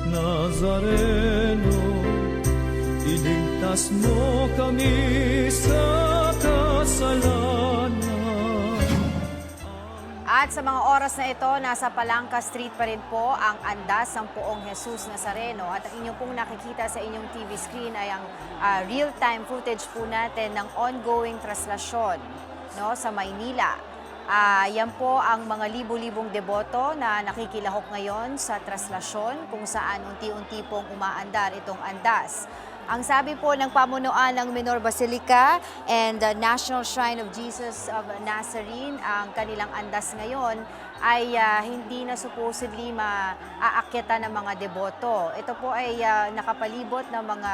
Nazareno, iligtas mo kami sa kasalanan. At sa mga oras na ito, nasa Palangka Street pa rin po ang andas ng Poong Jesus Nazareno. At ang inyong pong nakikita sa inyong TV screen ay ang real-time footage po natin ng ongoing traslasyon, no, sa Maynila. Yan po ang mga libu-libong deboto na nakikilahok ngayon sa traslasyon kung saan unti-unti pong umaandar itong andas. Ang sabi po ng pamunuan ng Minor Basilica and the National Shrine of Jesus of Nazarene, ang kanilang andas ngayon ay hindi na supposedly maaakyatan ng mga deboto. Ito po ay nakapalibot ng mga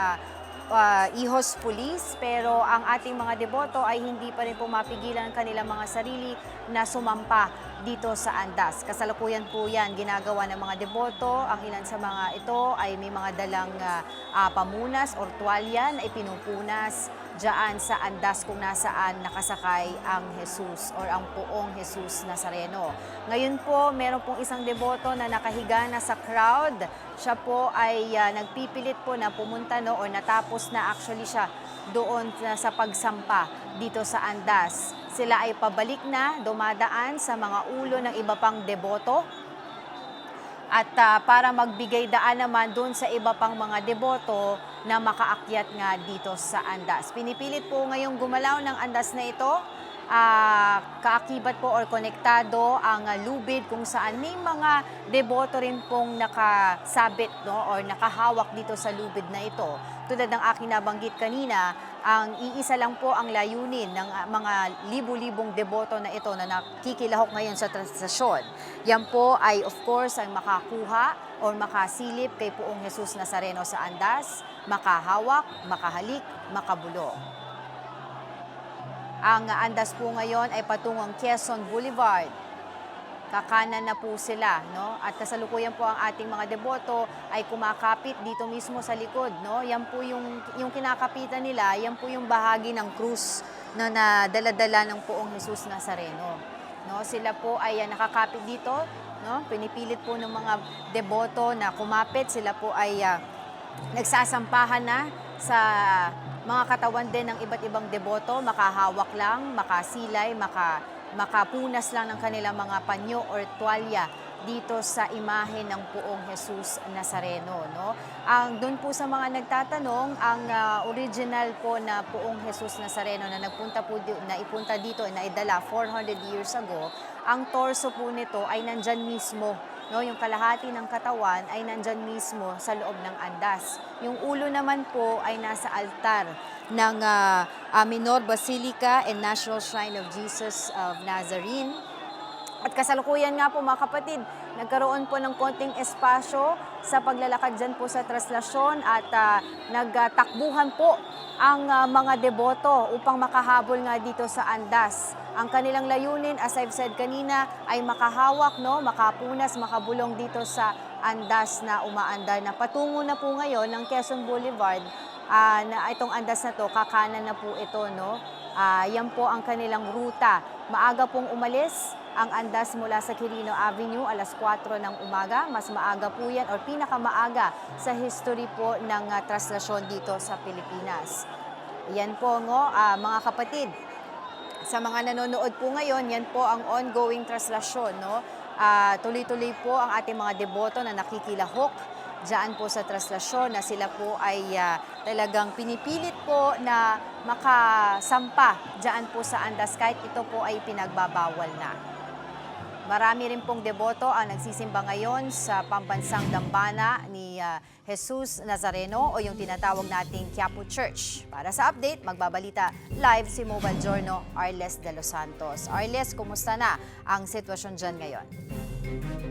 ihos pulis, pero ang ating mga deboto ay hindi pa rin po mapigilan ang kanilang mga sarili na sumampa dito sa andas. Kasalukuyan po yan ginagawa ng mga deboto. Ang ilan sa mga ito ay may mga dalang pamunas or tuwalya na ipinupunas diyan sa andas kung nasaan nakasakay ang Jesus or ang Poong Jesus Nazareno. Ngayon po, meron pong isang deboto na nakahiga na sa crowd. Siya po ay nagpipilit po na pumunta or natapos na actually siya doon sa pagsampa dito sa andas. Sila ay pabalik na, dumadaan sa mga ulo ng iba pang deboto. At para magbigay daan naman doon sa iba pang mga deboto na makaakyat nga dito sa andas. Pinipilit po ngayong gumalaw ng andas na ito. Kaakibat po or konektado ang lubid kung saan may mga deboto rin pong nakasabit, no, or nakahawak dito sa lubid na ito. Tulad ng aking nabanggit kanina, ang iisa lang po ang layunin ng mga libu-libong deboto na ito na nakikilahok ngayon sa translasyon. Yan po ay of course ang makakuha o makasilip kay Poong Jesus Nazareno sa andas, makahawak, makahalik, makabulong. Ang andas po ngayon ay patungong Quezon Boulevard. Kakanan na po sila, no? At kasalukuyan po ang ating mga deboto ay kumakapit dito mismo sa likod, no? Yan po yung kinakapitan nila, yan po yung bahagi ng krus na dala-dala ng Poong Jesus Nazareno. No? Sila po ay nakakapit dito, no? Pinipilit po ng mga deboto na kumapit, sila po ay nagsasampahan na sa mga katawan din ng iba't ibang deboto, makahawak lang, makasilay, makapunas lang ng kanilang mga panyo or tuwalya dito sa imahe ng Poong Jesus Nazareno, no? Doon po sa mga nagtatanong, ang original po na Poong Jesus Nazareno na ipunta dito, na idala 400 years ago, ang torso po nito ay nandyan mismo. No, yung kalahati ng katawan ay nandyan mismo sa loob ng andas. Yung ulo naman po ay nasa altar ng Minor Basilica and National Shrine of Jesus of Nazarene. At kasalukuyan nga po mga kapatid, nagkaroon po ng konting espasyo sa paglalakad dyan po sa traslasyon at nagtakbuhan po ang mga deboto upang makahabol nga dito sa andas. Ang kanilang layunin, as I've said kanina, ay makahawak, no, makapunas, makabulong dito sa andas na umaandar na patungo na po ngayon ng Quezon Boulevard. Na itong andas na to, kakanan na po ito, no? Yan po ang kanilang ruta. Maaga pong umalis ang andas mula sa Quirino Avenue, alas 4 ng umaga. Mas maaga po yan or pinakamaaga sa history po ng traslasyon dito sa Pilipinas. Yan po, mga kapatid. Sa mga nanonood po ngayon, yan po ang ongoing traslasyon, no? Tuloy-tuloy po ang ating mga deboto na nakikilahok diyan po sa traslasyon na sila po ay talagang pinipilit po na makasampa diyan po sa andas kahit ito po ay pinagbabawal na. Marami rin pong deboto ang nagsisimba ngayon sa pambansang dambana ni Jesus Nazareno o yung tinatawag nating Quiapo Church. Para sa update, magbabalita live si Mobile Journal Arles de los Santos. Arles, kumusta na ang sitwasyon dyan ngayon?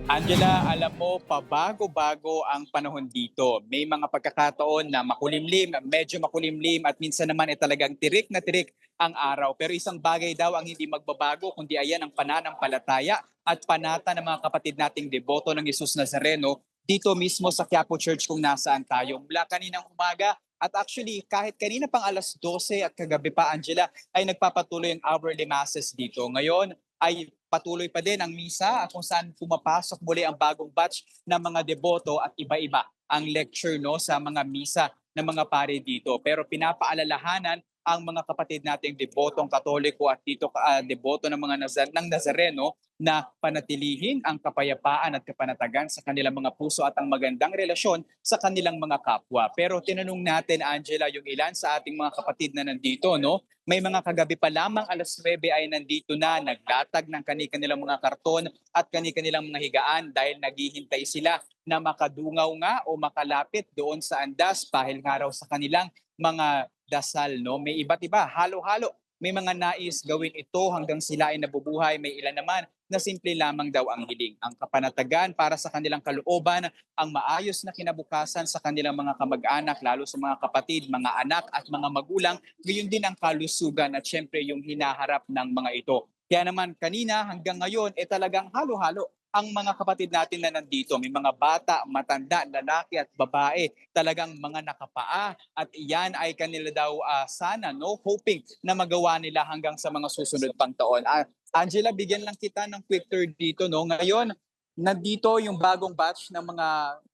Angela, alam mo, pabago-bago ang panahon dito. May mga pagkakataon na makulimlim, medyo makulimlim at minsan naman ay talagang tirik na tirik ang araw. Pero isang bagay daw ang hindi magbabago kundi ayan ang pananampalataya at panata ng mga kapatid nating deboto ng Jesus Nazareno dito mismo sa Quiapo Church kung nasaan tayo. Mula kaninang umaga at actually kahit kanina pang alas 12 at kagabi pa, Angela, ay nagpapatuloy ang hourly masses dito. Ngayon ay patuloy pa din ang misa kung saan pumapasok muli ang bagong batch ng mga deboto at iba-iba ang lecture sa mga misa ng mga pare dito. Pero pinapaalalahanan ang mga kapatid nating debotong Katoliko at dito deboto ng mga ng Nazareno na panatilihin ang kapayapaan at kapanatagan sa kanilang mga puso at ang magandang relasyon sa kanilang mga kapwa. Pero tinanong natin, Angela, yung ilan sa ating mga kapatid na nandito, no? May mga kagabi pa lamang alas 9 ay nandito na, naglatag ng kanilang mga karton at kanilang mga higaan dahil naghihintay sila na makadungaw nga o makalapit doon sa andas dahil nga raw sa kanilang mga dasal, no? May iba't iba, halo-halo. May mga nais gawin ito hanggang sila ay nabubuhay. May ilan naman na simple lamang daw ang hiling. Ang kapanatagan para sa kanilang kalooban, ang maayos na kinabukasan sa kanilang mga kamag-anak, lalo sa mga kapatid, mga anak at mga magulang. Gayon din ang kalusugan at syempre yung hinaharap ng mga ito. Kaya naman kanina hanggang ngayon, talagang halo-halo ang mga kapatid natin na nandito. May mga bata, matanda, lalaki at babae, talagang mga nakapaa at iyan ay kanila daw sana hoping na magawa nila hanggang sa mga susunod pang taon. Angela, bigyan lang kita ng quick tour dito. Ngayon, nandito yung bagong batch ng mga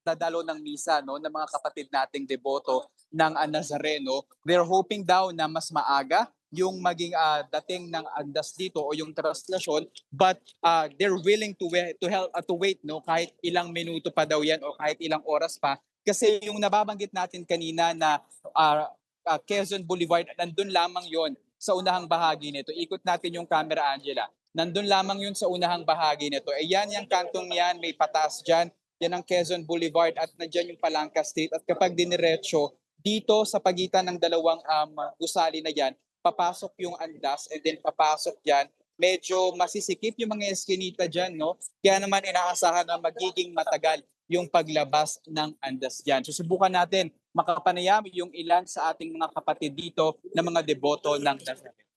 dadalo ng misa ng mga kapatid nating deboto ng Nazareno. They're hoping daw na mas maaga yung maging dating ng andas dito o yung traslasyon, but they're willing to wait kahit ilang minuto pa daw yan o kahit ilang oras pa kasi yung nababanggit natin kanina na Quezon Boulevard, nandun lamang yon sa unahang bahagi nito. Ikot natin yung camera, Angela. Nandun lamang yun sa unahang bahagi nito. Yan yung kantong yan, may pataas dyan. Yan ang Quezon Boulevard at nandyan yung Palangka Street. At kapag diniretso, dito sa pagitan ng dalawang gusali na yan, papasok yung andas and then papasok dyan. Medyo masisikip yung mga eskinita dyan, no? Kaya naman inaasahan na magiging matagal yung paglabas ng andas dyan. Susubukan natin makapanayam yung ilan sa ating mga kapatid dito na mga deboto ng Nazareno.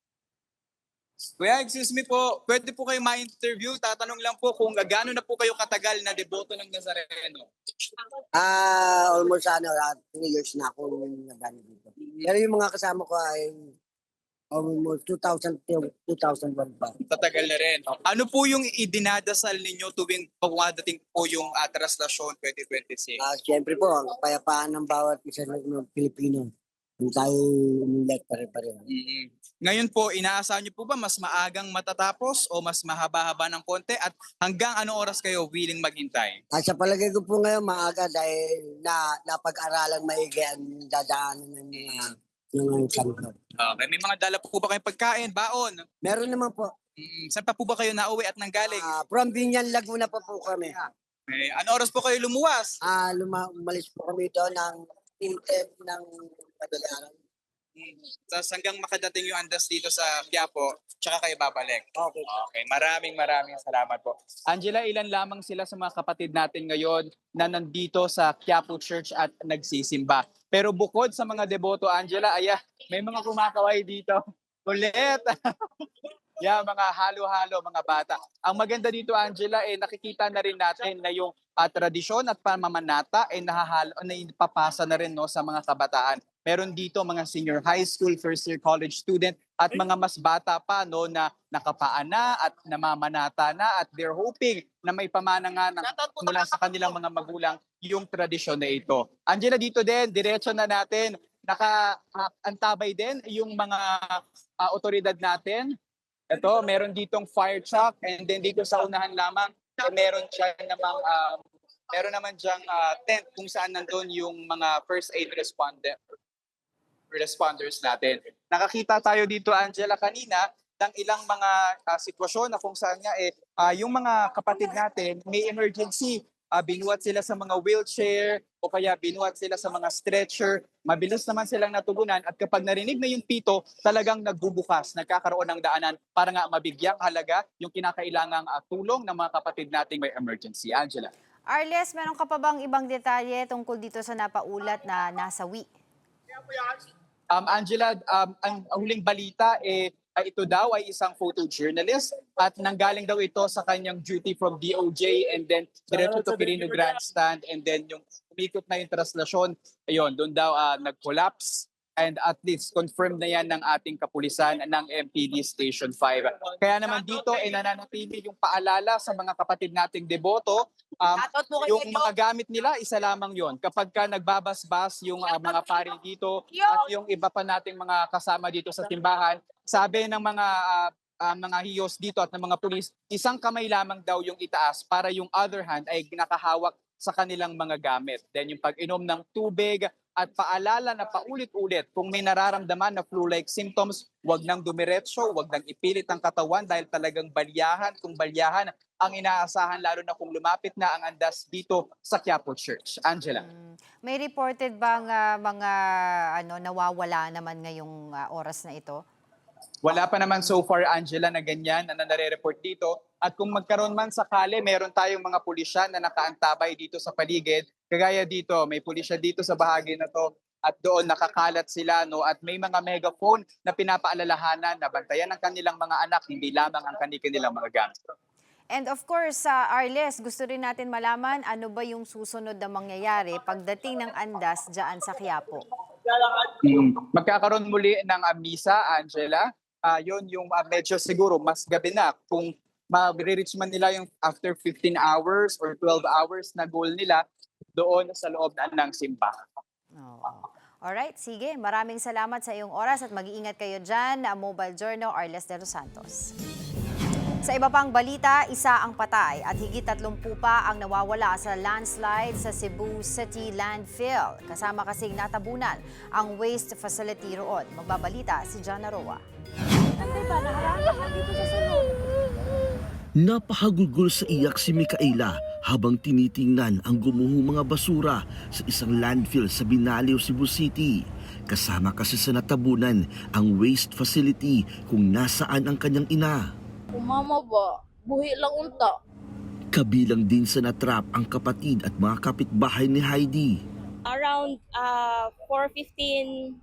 Kuya, excuse me po, pwede po kayo ma-interview? Tatanong lang po kung gaano na po kayo katagal na deboto ng Nazareno. Almost 3 years na ako nagano dito. Pero yung mga kasama ko ay almost 2001 pa. Tatagal na rin. Ano po yung idinadasal ninyo tuwing pagwadating po yung traslasyon 2026? Siyempre po, ang kapayapaan ng bawat isa ng Pilipino. Kung tayo umilek pare-pareho. Ngayon po, inaasahan niyo po ba mas maagang matatapos o mas mahaba-haba ng konti at hanggang anong oras kayo willing maghintay? Sa palagay ko po ngayon maaga dahil napag-aralan maigi ang dadaanan ng mga kanto. Okay, may mga dala po ba kayong pagkain, baon? Meron naman po. Saan pa po ba kayo nauwi at nanggaling? From Binyan, Laguna pa po kami. Okay. Ano oras po kayo lumuwas? Umalis po kami doon ng tintep ng Pagalaran. Tapos hanggang makadating yung andas dito sa Quiapo, tsaka kayo babalik. Okay. Maraming salamat po. Angela, ilan lamang sila sa mga kapatid natin ngayon na nandito sa Quiapo Church at nagsisimba. Pero bukod sa mga deboto, Angela, may mga kumakaway dito. Ulit! Mga halo-halo, mga bata. Ang maganda dito, Angela, nakikita na rin natin na yung tradisyon at pamamanata napapasa na rin sa mga kabataan. Meron dito mga senior high school, first year college student at mga mas bata pa na nakapaan na at namamanata na at they're hoping na may pamana nga mula sa kanilang mga magulang yung tradisyon na ito. Angela, dito din, diretso na natin, nakaantabay din yung mga otoridad natin Ito, meron ditong fire truck, and then dito sa unahan lamang, meron naman diyang tent kung saan nandun yung mga first aid responders natin. Nakakita tayo dito, Angela, kanina ng ilang mga sitwasyon na kung saan nga yung mga kapatid natin may emergency. Binuhat sila sa mga wheelchair o kaya binuhat sila sa mga stretcher. Mabilis naman silang natugunan at kapag narinig na yung pito, talagang nagbubukas, nagkakaroon ng daanan para nga mabigyang halaga yung kinakailangang tulong ng mga kapatid nating may emergency. Angela. Arles, meron ka pa bang ibang detalye tungkol dito sa napaulat na nasawi? Angela, ang huling balita ito daw ay isang photojournalist at nanggaling daw ito sa kanyang duty from DOJ and then diretso to Quirino Grandstand and then yung umikot na yung translasyon, ayun, doon daw nag-collapse and at least confirmed na yan ng ating kapulisan ng MPD Station 5. Kaya naman dito nananatili yung paalala sa mga kapatid nating deboto. Yung mga gamit nila, isa lamang yon. Kapag ka nagbabasbas yung mga pari dito at yung iba pa nating mga kasama dito sa timbahan, sabi ng mga hiyos dito at ng mga pulis, isang kamay lamang daw yung itaas para yung other hand ay nakahawak sa kanilang mga gamit. Then yung pag-inom ng tubig at paalala na paulit-ulit kung may nararamdaman na flu-like symptoms, wag nang dumiretso, wag nang ipilit ang katawan dahil talagang balyahan kung balyahan ang inaasahan lalo na kung lumapit na ang andas dito sa Quiapo Church. Angela. May reported bang mga nawawala naman ngayong oras na ito? Wala pa naman so far, Angela, na ganyan na nare-report dito. At kung magkaroon man sakali, meron tayong mga pulisyan na nakaantabay dito sa paligid. Kagaya dito, may pulisya dito sa bahagi na to at doon nakakalat sila at may mga megaphone na pinapaalalahanan na bantayan ang kanilang mga anak, hindi lamang ang kanilang mga gamit. And of course, Arles, gusto rin natin malaman ano ba yung susunod na mangyayari pagdating ng andas dyan sa Quiapo. Magkakaroon muli ng misa, Angela. Yun yung medyo siguro mas gabi na kung ma-reach man nila yung after 15 hours or 12 hours na goal nila doon sa loob ng simbahan. Alright, sige. Maraming salamat sa iyong oras at mag-iingat kayo dyan. Mobile Journal, Arles de los Santos. Sa iba pang balita, isa ang patay at higit 30 pa ang nawawala sa landslide sa Cebu City Landfill. Kasama kasing natabunan ang waste facility roon. Magbabalita si Jana Roa. Napahagulgol sa iyak si Micaela habang tinitingnan ang gumuhong mga basura sa isang landfill sa Binaliw, Cebu City. Kasama kasi sa natabunan ang waste facility kung nasaan ang kanyang ina. Mama ba? Buhi lang unta. Kabilang din sa natrap ang kapatid at mga kapitbahay ni Heidi. Around 4:15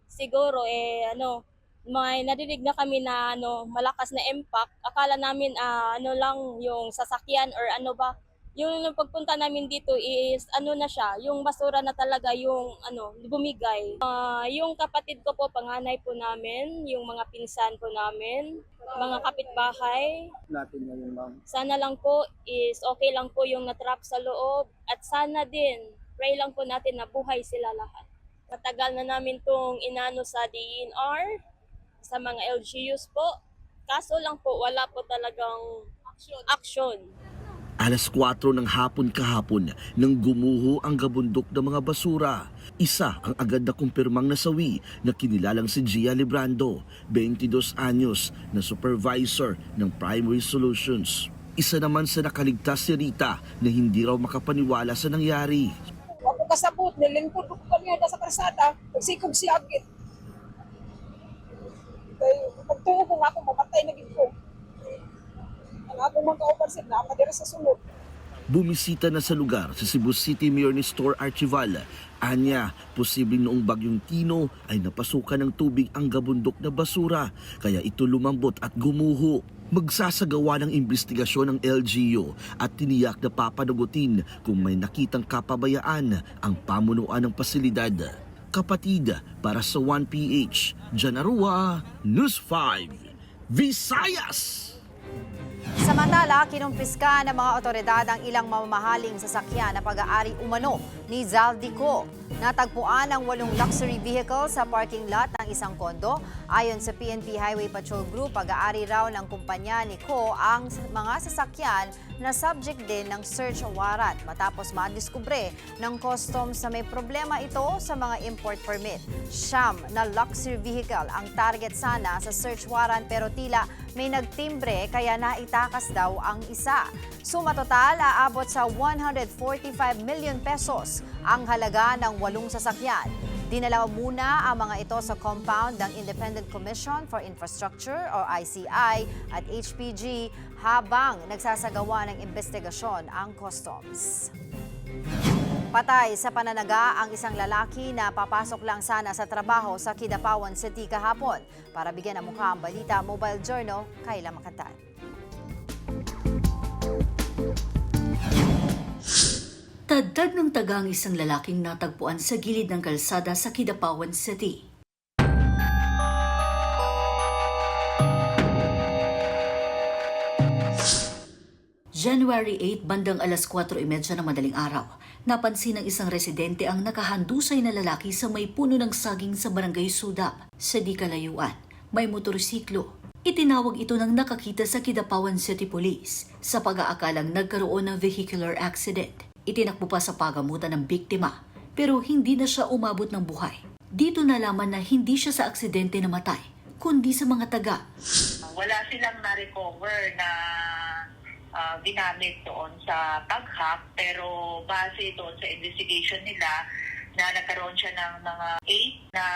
siguro may narinig na kami na malakas na impact. Akala namin lang yung sasakyan or yung pagpunta namin dito is na siya, yung basura na talaga yung bumigay. Yung kapatid ko po, panganay po namin, yung mga pinsan po namin, mga kapitbahay. Sana lang po is okay lang po yung natrap sa loob at sana din pray lang po natin na buhay sila lahat. Matagal na namin tong inano sa DNR, sa mga LGUs po. Kaso lang po, wala po talagang action. Alas 4 ng hapon kahapon nang gumuho ang gabundok ng mga basura. Isa ang agad na kumpirmang nasawi na kinilalang si Gia Librando, 22 anyos, na supervisor ng Primary Solutions. Isa naman sa nakaligtas si Rita na hindi raw makapaniwala sa nangyari. Ako kasabot, nilingkod ko kami sa karsada, pagsikog si Agit. Pagtungo ko nga ako, mamatay na ko. Ang akong mga ka-overseat na madira sa sunod. Bumisita na sa lugar sa Cebu City Mayor Nestor Archival. Anya, posibleng noong bagyong Tino ay napasukan ng tubig ang gabundok na basura, kaya ito lumambot at gumuho. Magsasagawa ng investigasyon ng LGU at tiniyak na papanagutin kung may nakitang kapabayaan ang pamunuan ng pasilidad. Kapatid, para sa 1PH, Janarua, News 5, Visayas! Samantala, kinumpiska ng mga otoridad ang ilang mamamahaling sasakyan na pag-aari umano ni Zaldico. Natagpuan ang 8 luxury vehicles sa parking lot ng isang kondo. Ayon sa PNP Highway Patrol Group, pag-aari raw ng kumpanya ni Ko ang mga sasakyan na subject din ng search warrant matapos madiskubre ng customs na may problema ito sa mga import permit. Siyam na luxury vehicle ang target sana sa search warrant pero tila may nagtimbre kaya naitakas daw ang isa. Suma total, aabot sa 145 million pesos ang halaga ng 8 sasakyan. Dinala muna ang mga ito sa compound ng Independent Commission for Infrastructure o ICI at HPG habang nagsasagawa ng investigasyon ang customs. Patay sa pananaga ang isang lalaki na papasok lang sana sa trabaho sa Kidapawan City kahapon. Para bigyan ng mukha ang balita, Mobile Journal, Kayla Makatan. Tadtad ng taga ang isang lalaking natagpuan sa gilid ng kalsada sa Kidapawan City. January 8, bandang alas 4:30 ng madaling araw, napansin ng isang residente ang nakahandusay na lalaki sa may puno ng saging sa Barangay Sudap. Sa di kalayuan, may motorsiklo. Itinawag ito ng nakakita sa Kidapawan City Police sa pag-aakalang nagkaroon ng vehicular accident. Itinakbo pa sa pagamutan ng biktima pero hindi na siya umabot ng buhay. Dito nalaman na hindi siya sa aksidente namatay, kundi sa mga taga. Wala silang na-recover na ginamit doon sa pag-hack pero base doon sa investigation nila na nagkaroon siya ng mga 8 na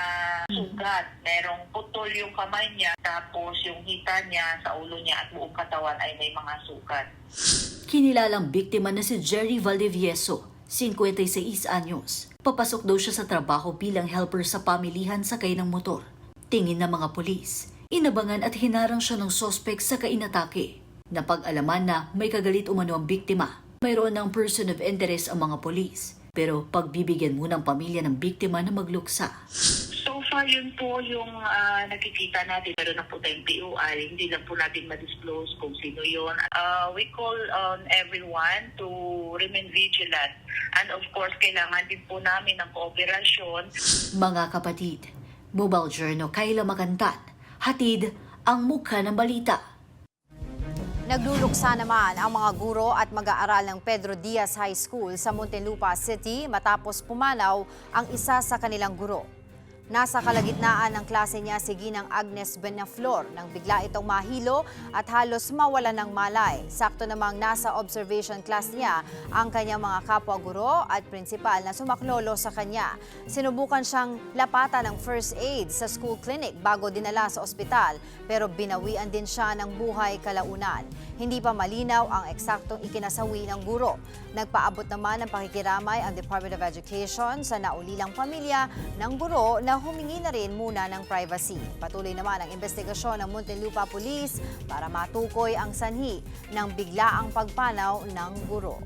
sugat. Merong putol yung kamay niya tapos yung hita niya sa ulo niya at buong katawan ay may mga sugat. Kinilalang biktima na si Jerry Valdivieso, 56 anyos. Papasok daw siya sa trabaho bilang helper sa pamilihan sakay ng motor. Tingin ng mga pulis, inabangan at hinarang siya ng sospek sa kainatake. Napag-alaman na may kagalit umano ang biktima. Mayroon ng person of interest ang mga pulis. Pero pagbibigyan muna ang pamilya ng biktima na magluksa. So far yun po yung nakikita natin. Pero na po tayong POI, hindi lang po natin ma-disclose kung sino yun. We call on everyone to remain vigilant. And of course, kailangan din po namin ng kooperasyon. Mga kapatid, Mobile Journal, Kayla Makantan, hatid ang mukha ng balita. Nagluluksa naman ang mga guro at mag-aaral ng Pedro Diaz High School sa Muntinlupa City matapos pumanaw ang isa sa kanilang guro. Nasa kalagitnaan ng klase niya si Ginang Agnes Benaflor nang bigla itong mahilo at halos mawala ng malay. Sakto namang nasa observation class niya ang kanyang mga kapwa-guro at prinsipal na sumaklolo sa kanya. Sinubukan siyang lapatan ng first aid sa school clinic bago dinala sa ospital pero binawian din siya ng buhay kalaunan. Hindi pa malinaw ang eksaktong ikinasawi ng guro. Nagpaabot naman ng pakikiramay ang Department of Education sa naulilang pamilya ng guro na humingi na rin muna ng privacy. Patuloy naman ang investigasyon ng Muntinlupa Police para matukoy ang sanhi ng biglaang pagpanaw ng guro.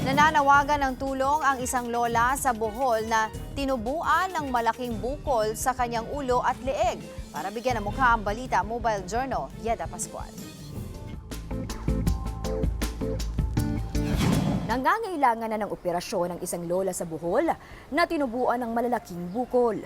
Nananawagan ng tulong ang isang lola sa Bohol na tinubuan ng malaking bukol sa kanyang ulo at leeg. Para bigyan ng mukha ang balita, Mobile Journal, Yeda Pascual. Nangangailangan na ng operasyon ang isang lola sa Bohol na tinubuan ng malalaking bukol.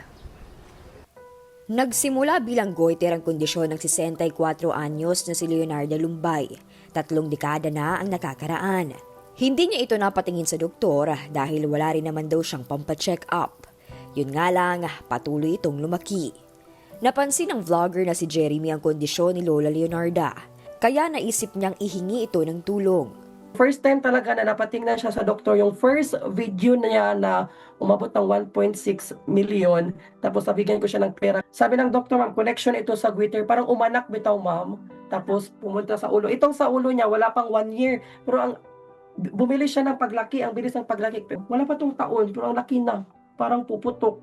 Nagsimula bilang goiter ang kondisyon ng 64 anyos na si Leonardo Lumbay. 3 dekada na ang nakakaraan. Hindi niya ito napatingin sa doktor dahil wala rin naman daw siyang pampacheck up. Yun nga lang, patuloy itong lumaki. Napansin ng vlogger na si Jeremy ang kondisyon ni Lola Leonarda, kaya naisip niyang ihingi ito ng tulong. First time talaga na napatingnan siya sa doktor, yung first video niya na umabot ng 1.6 million, tapos nabigyan ko siya ng pera. Sabi ng doktor, ma'am, connection ito sa goiter, parang umanak bitaw, ma'am. Tapos pumunta sa ulo. Itong sa ulo niya, wala pang 1 year, pero bumili siya ng paglaki, ang bilis ng paglaki. Wala pa tong taon, pero ang laki na, parang puputok.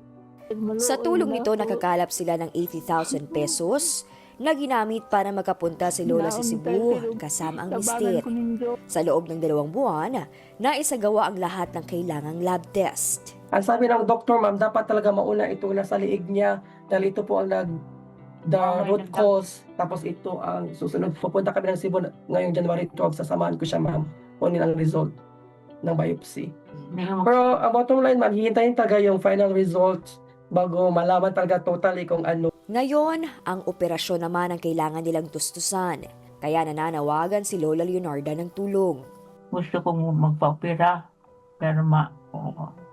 Sa tulong nito, nakakalap sila ng 80,000 pesos na ginamit para makapunta si Lola sa Cebu kasama ang mister. Sa loob ng 2 buwan, naisagawa ang lahat ng kailangang lab test. Ang sabi ng doktor, ma'am, dapat talaga mauna ito nasa liig niya dahil ito po ang the root cause. Tapos ito ang susunod. Pupunta kami ng Cebu ngayong January 12. Sasamahan ko siya, ma'am, kunin ang result ng biopsy. Pero ang bottom line, ma'am, hihintayin talaga yung final results bago malaman talaga totally kung ano. Ngayon, ang operasyon naman ang kailangan nilang tustusan. Kaya nananawagan si Lola Leonarda ng tulong. Gusto kong magpa-opera, pero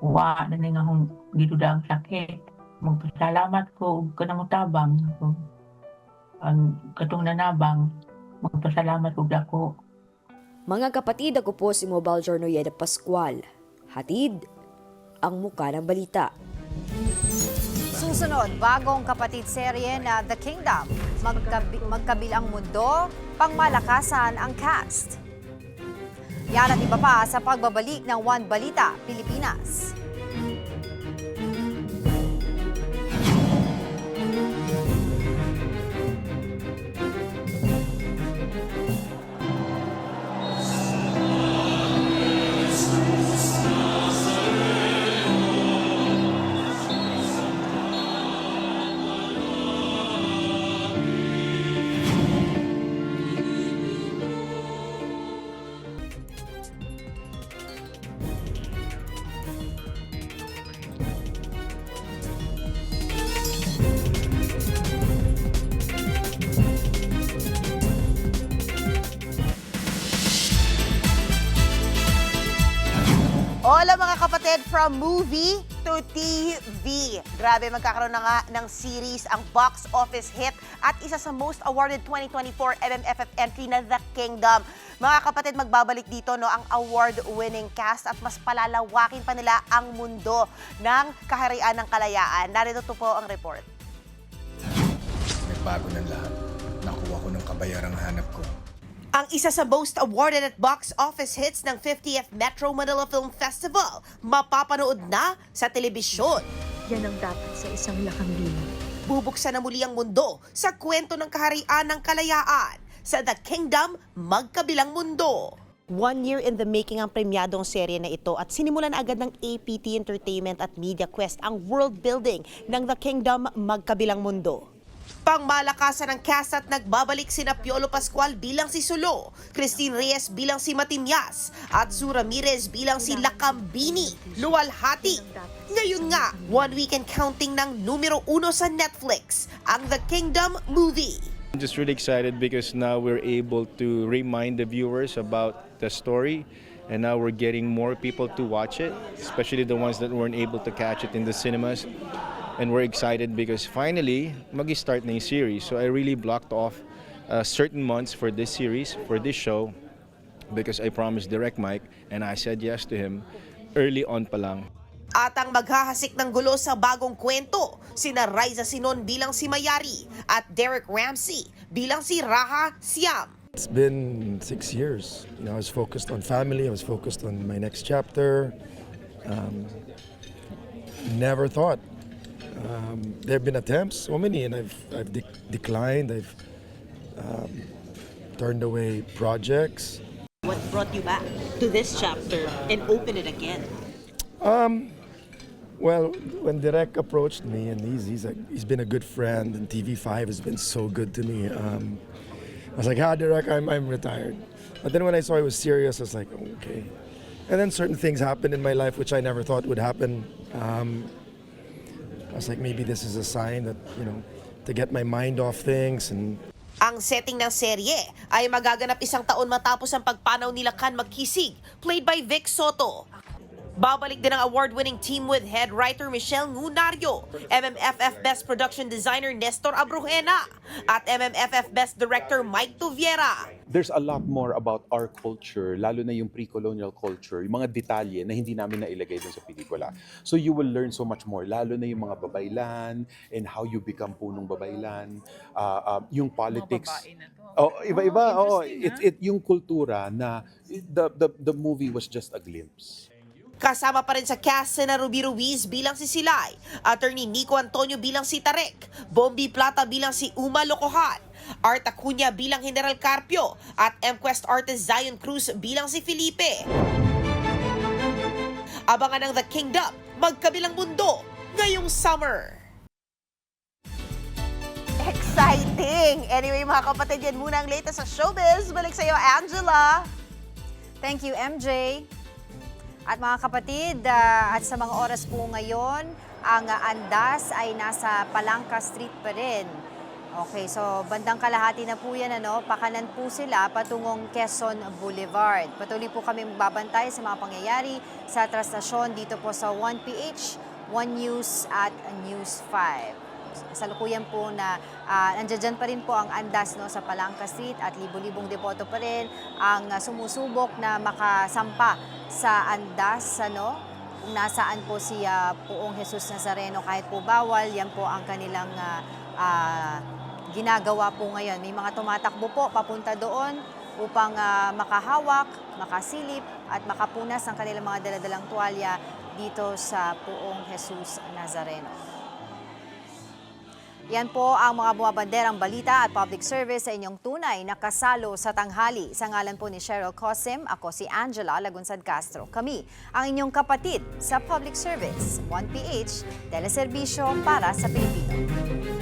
uwa na nga kung giduda ang sakit. Magpasalamat ko ka na mutabang. Ang katong nanabang, magpasalamat ko dako. Mga kapatid, ako po si Mobile Jornoyeda Pascual. Hatid ang muka ng balita. Susunod, bagong kapatid serye na The Kingdom. Magkabilang mundo, pangmalakasan ang cast. Yan at iba pa sa pagbabalik ng One Balita, Pilipinas. Hola mga kapatid, from movie to TV. Grabe, magkakaroon na nga ng series ang box office hit at isa sa most awarded 2024 MMFF entry na The Kingdom. Mga kapatid, magbabalik dito ang award-winning cast at mas palalawakin pa nila ang mundo ng kaharian ng kalayaan. Narito po ang report. Nagbago ng lahat. Nakuha ko ng kabayarang hanap ko. Ang isa sa most awarded at box office hits ng 50th Metro Manila Film Festival, mapapanood na sa telebisyon. Yan ang dapat sa isang lakambing. Bubuksan na muli ang mundo sa kwento ng kaharian ng kalayaan sa The Kingdom, Magkabilang Mundo. 1 year in the making ang premyadong serye na ito at sinimulan agad ng APT Entertainment at Media Quest ang world building ng The Kingdom, Magkabilang Mundo. Pangmalakasan ng cast at nagbabalik sina Piolo Pascual bilang si Sulo, Christine Reyes bilang si Matinyas, at Sue Ramirez bilang si Lakambini, luwalhati. Ngayon nga, 1 week and counting ng numero 1 sa Netflix, ang The Kingdom movie. I'm just really excited because now we're able to remind the viewers about the story, and now we're getting more people to watch it, especially the ones that weren't able to catch it in the cinemas. And we're excited because finally, mag-start na yung series. So I really blocked off certain months for this series, for this show, because I promised Direct Mike and I said yes to him early on pa lang. At ang maghahasik ng gulo sa bagong kwento, sina Raisa Sinon bilang si Mayari at Derek Ramsey bilang si Raha Siam. It's been 6 years. I was focused on family. I was focused on my next chapter. Never thought. There have been attempts, so many, and I've declined. I've turned away projects. What brought you back to this chapter and open it again? Well, when Direk approached me, and he's been a good friend, and TV5 has been so good to me. I was like, Direk, I'm retired. But then when I saw he was serious, I was like, okay. And then certain things happened in my life which I never thought would happen. I was like, maybe this is a sign that, to get my mind off things. And ang setting ng serye ay magaganap 1 taon matapos ang pagpanaw nila Kan Magkisig, played by Vic Soto. Babalik din ang award-winning team with head writer Michelle Ngunario, MMFF Best Production Designer Nestor Abrujena, at MMFF Best Director Mike Tuviera. There's a lot more about our culture, lalo na yung pre-colonial culture, yung mga detalye na hindi namin nailagay dun sa pelikula. So you will learn so much more, lalo na yung mga babaylan and how you become punong babaylan, yung politics. Iba-iba. Yung kultura na the movie was just a glimpse. Kasama pa rin sa cast na Ruby Ruiz bilang si Silay, Attorney Nico Antonio bilang si Tarek, Bombi Plata bilang si Uma Locohan, Art Acuña bilang General Carpio, at M-Quest artist Zion Cruz bilang si Felipe. Abangan ang The Kingdom, Magkabilang Mundo, ngayong summer. Exciting! Anyway mga kapatid, yan muna ang latest sa showbiz. Balik sa'yo, Angela. Thank you, MJ. At mga kapatid, at sa mga oras po ngayon, ang andas ay nasa Palangka Street pa rin. Okay, so bandang kalahati na po yan, pakanan po sila patungong Quezon Boulevard. Patuloy po kami magbabantay sa mga pangyayari sa trastasyon dito po sa 1PH, 1 News at News 5. Kasalukuyan po na nandiyan pa rin po ang andas sa Palangka Street at libo-libong deboto pa rin ang sumusubok na makasampa sa andas, kung nasaan po si Poong Jesus Nazareno kahit po bawal, yan po ang kanilang ginagawa po ngayon. May mga tumatakbo po papunta doon upang makahawak, makasilip at makapunas ang kanilang mga daladalang tuwalya dito sa Poong Jesus Nazareno. Yan po ang mga bumabanderang balita at public service sa inyong tunay na kasalo sa tanghali. Sa ngalan po ni Cheryl Cosim, ako si Angela Lagunsad Castro. Kami ang inyong kapatid sa public service. 1PH, teleserbisyo para sa Pilipino.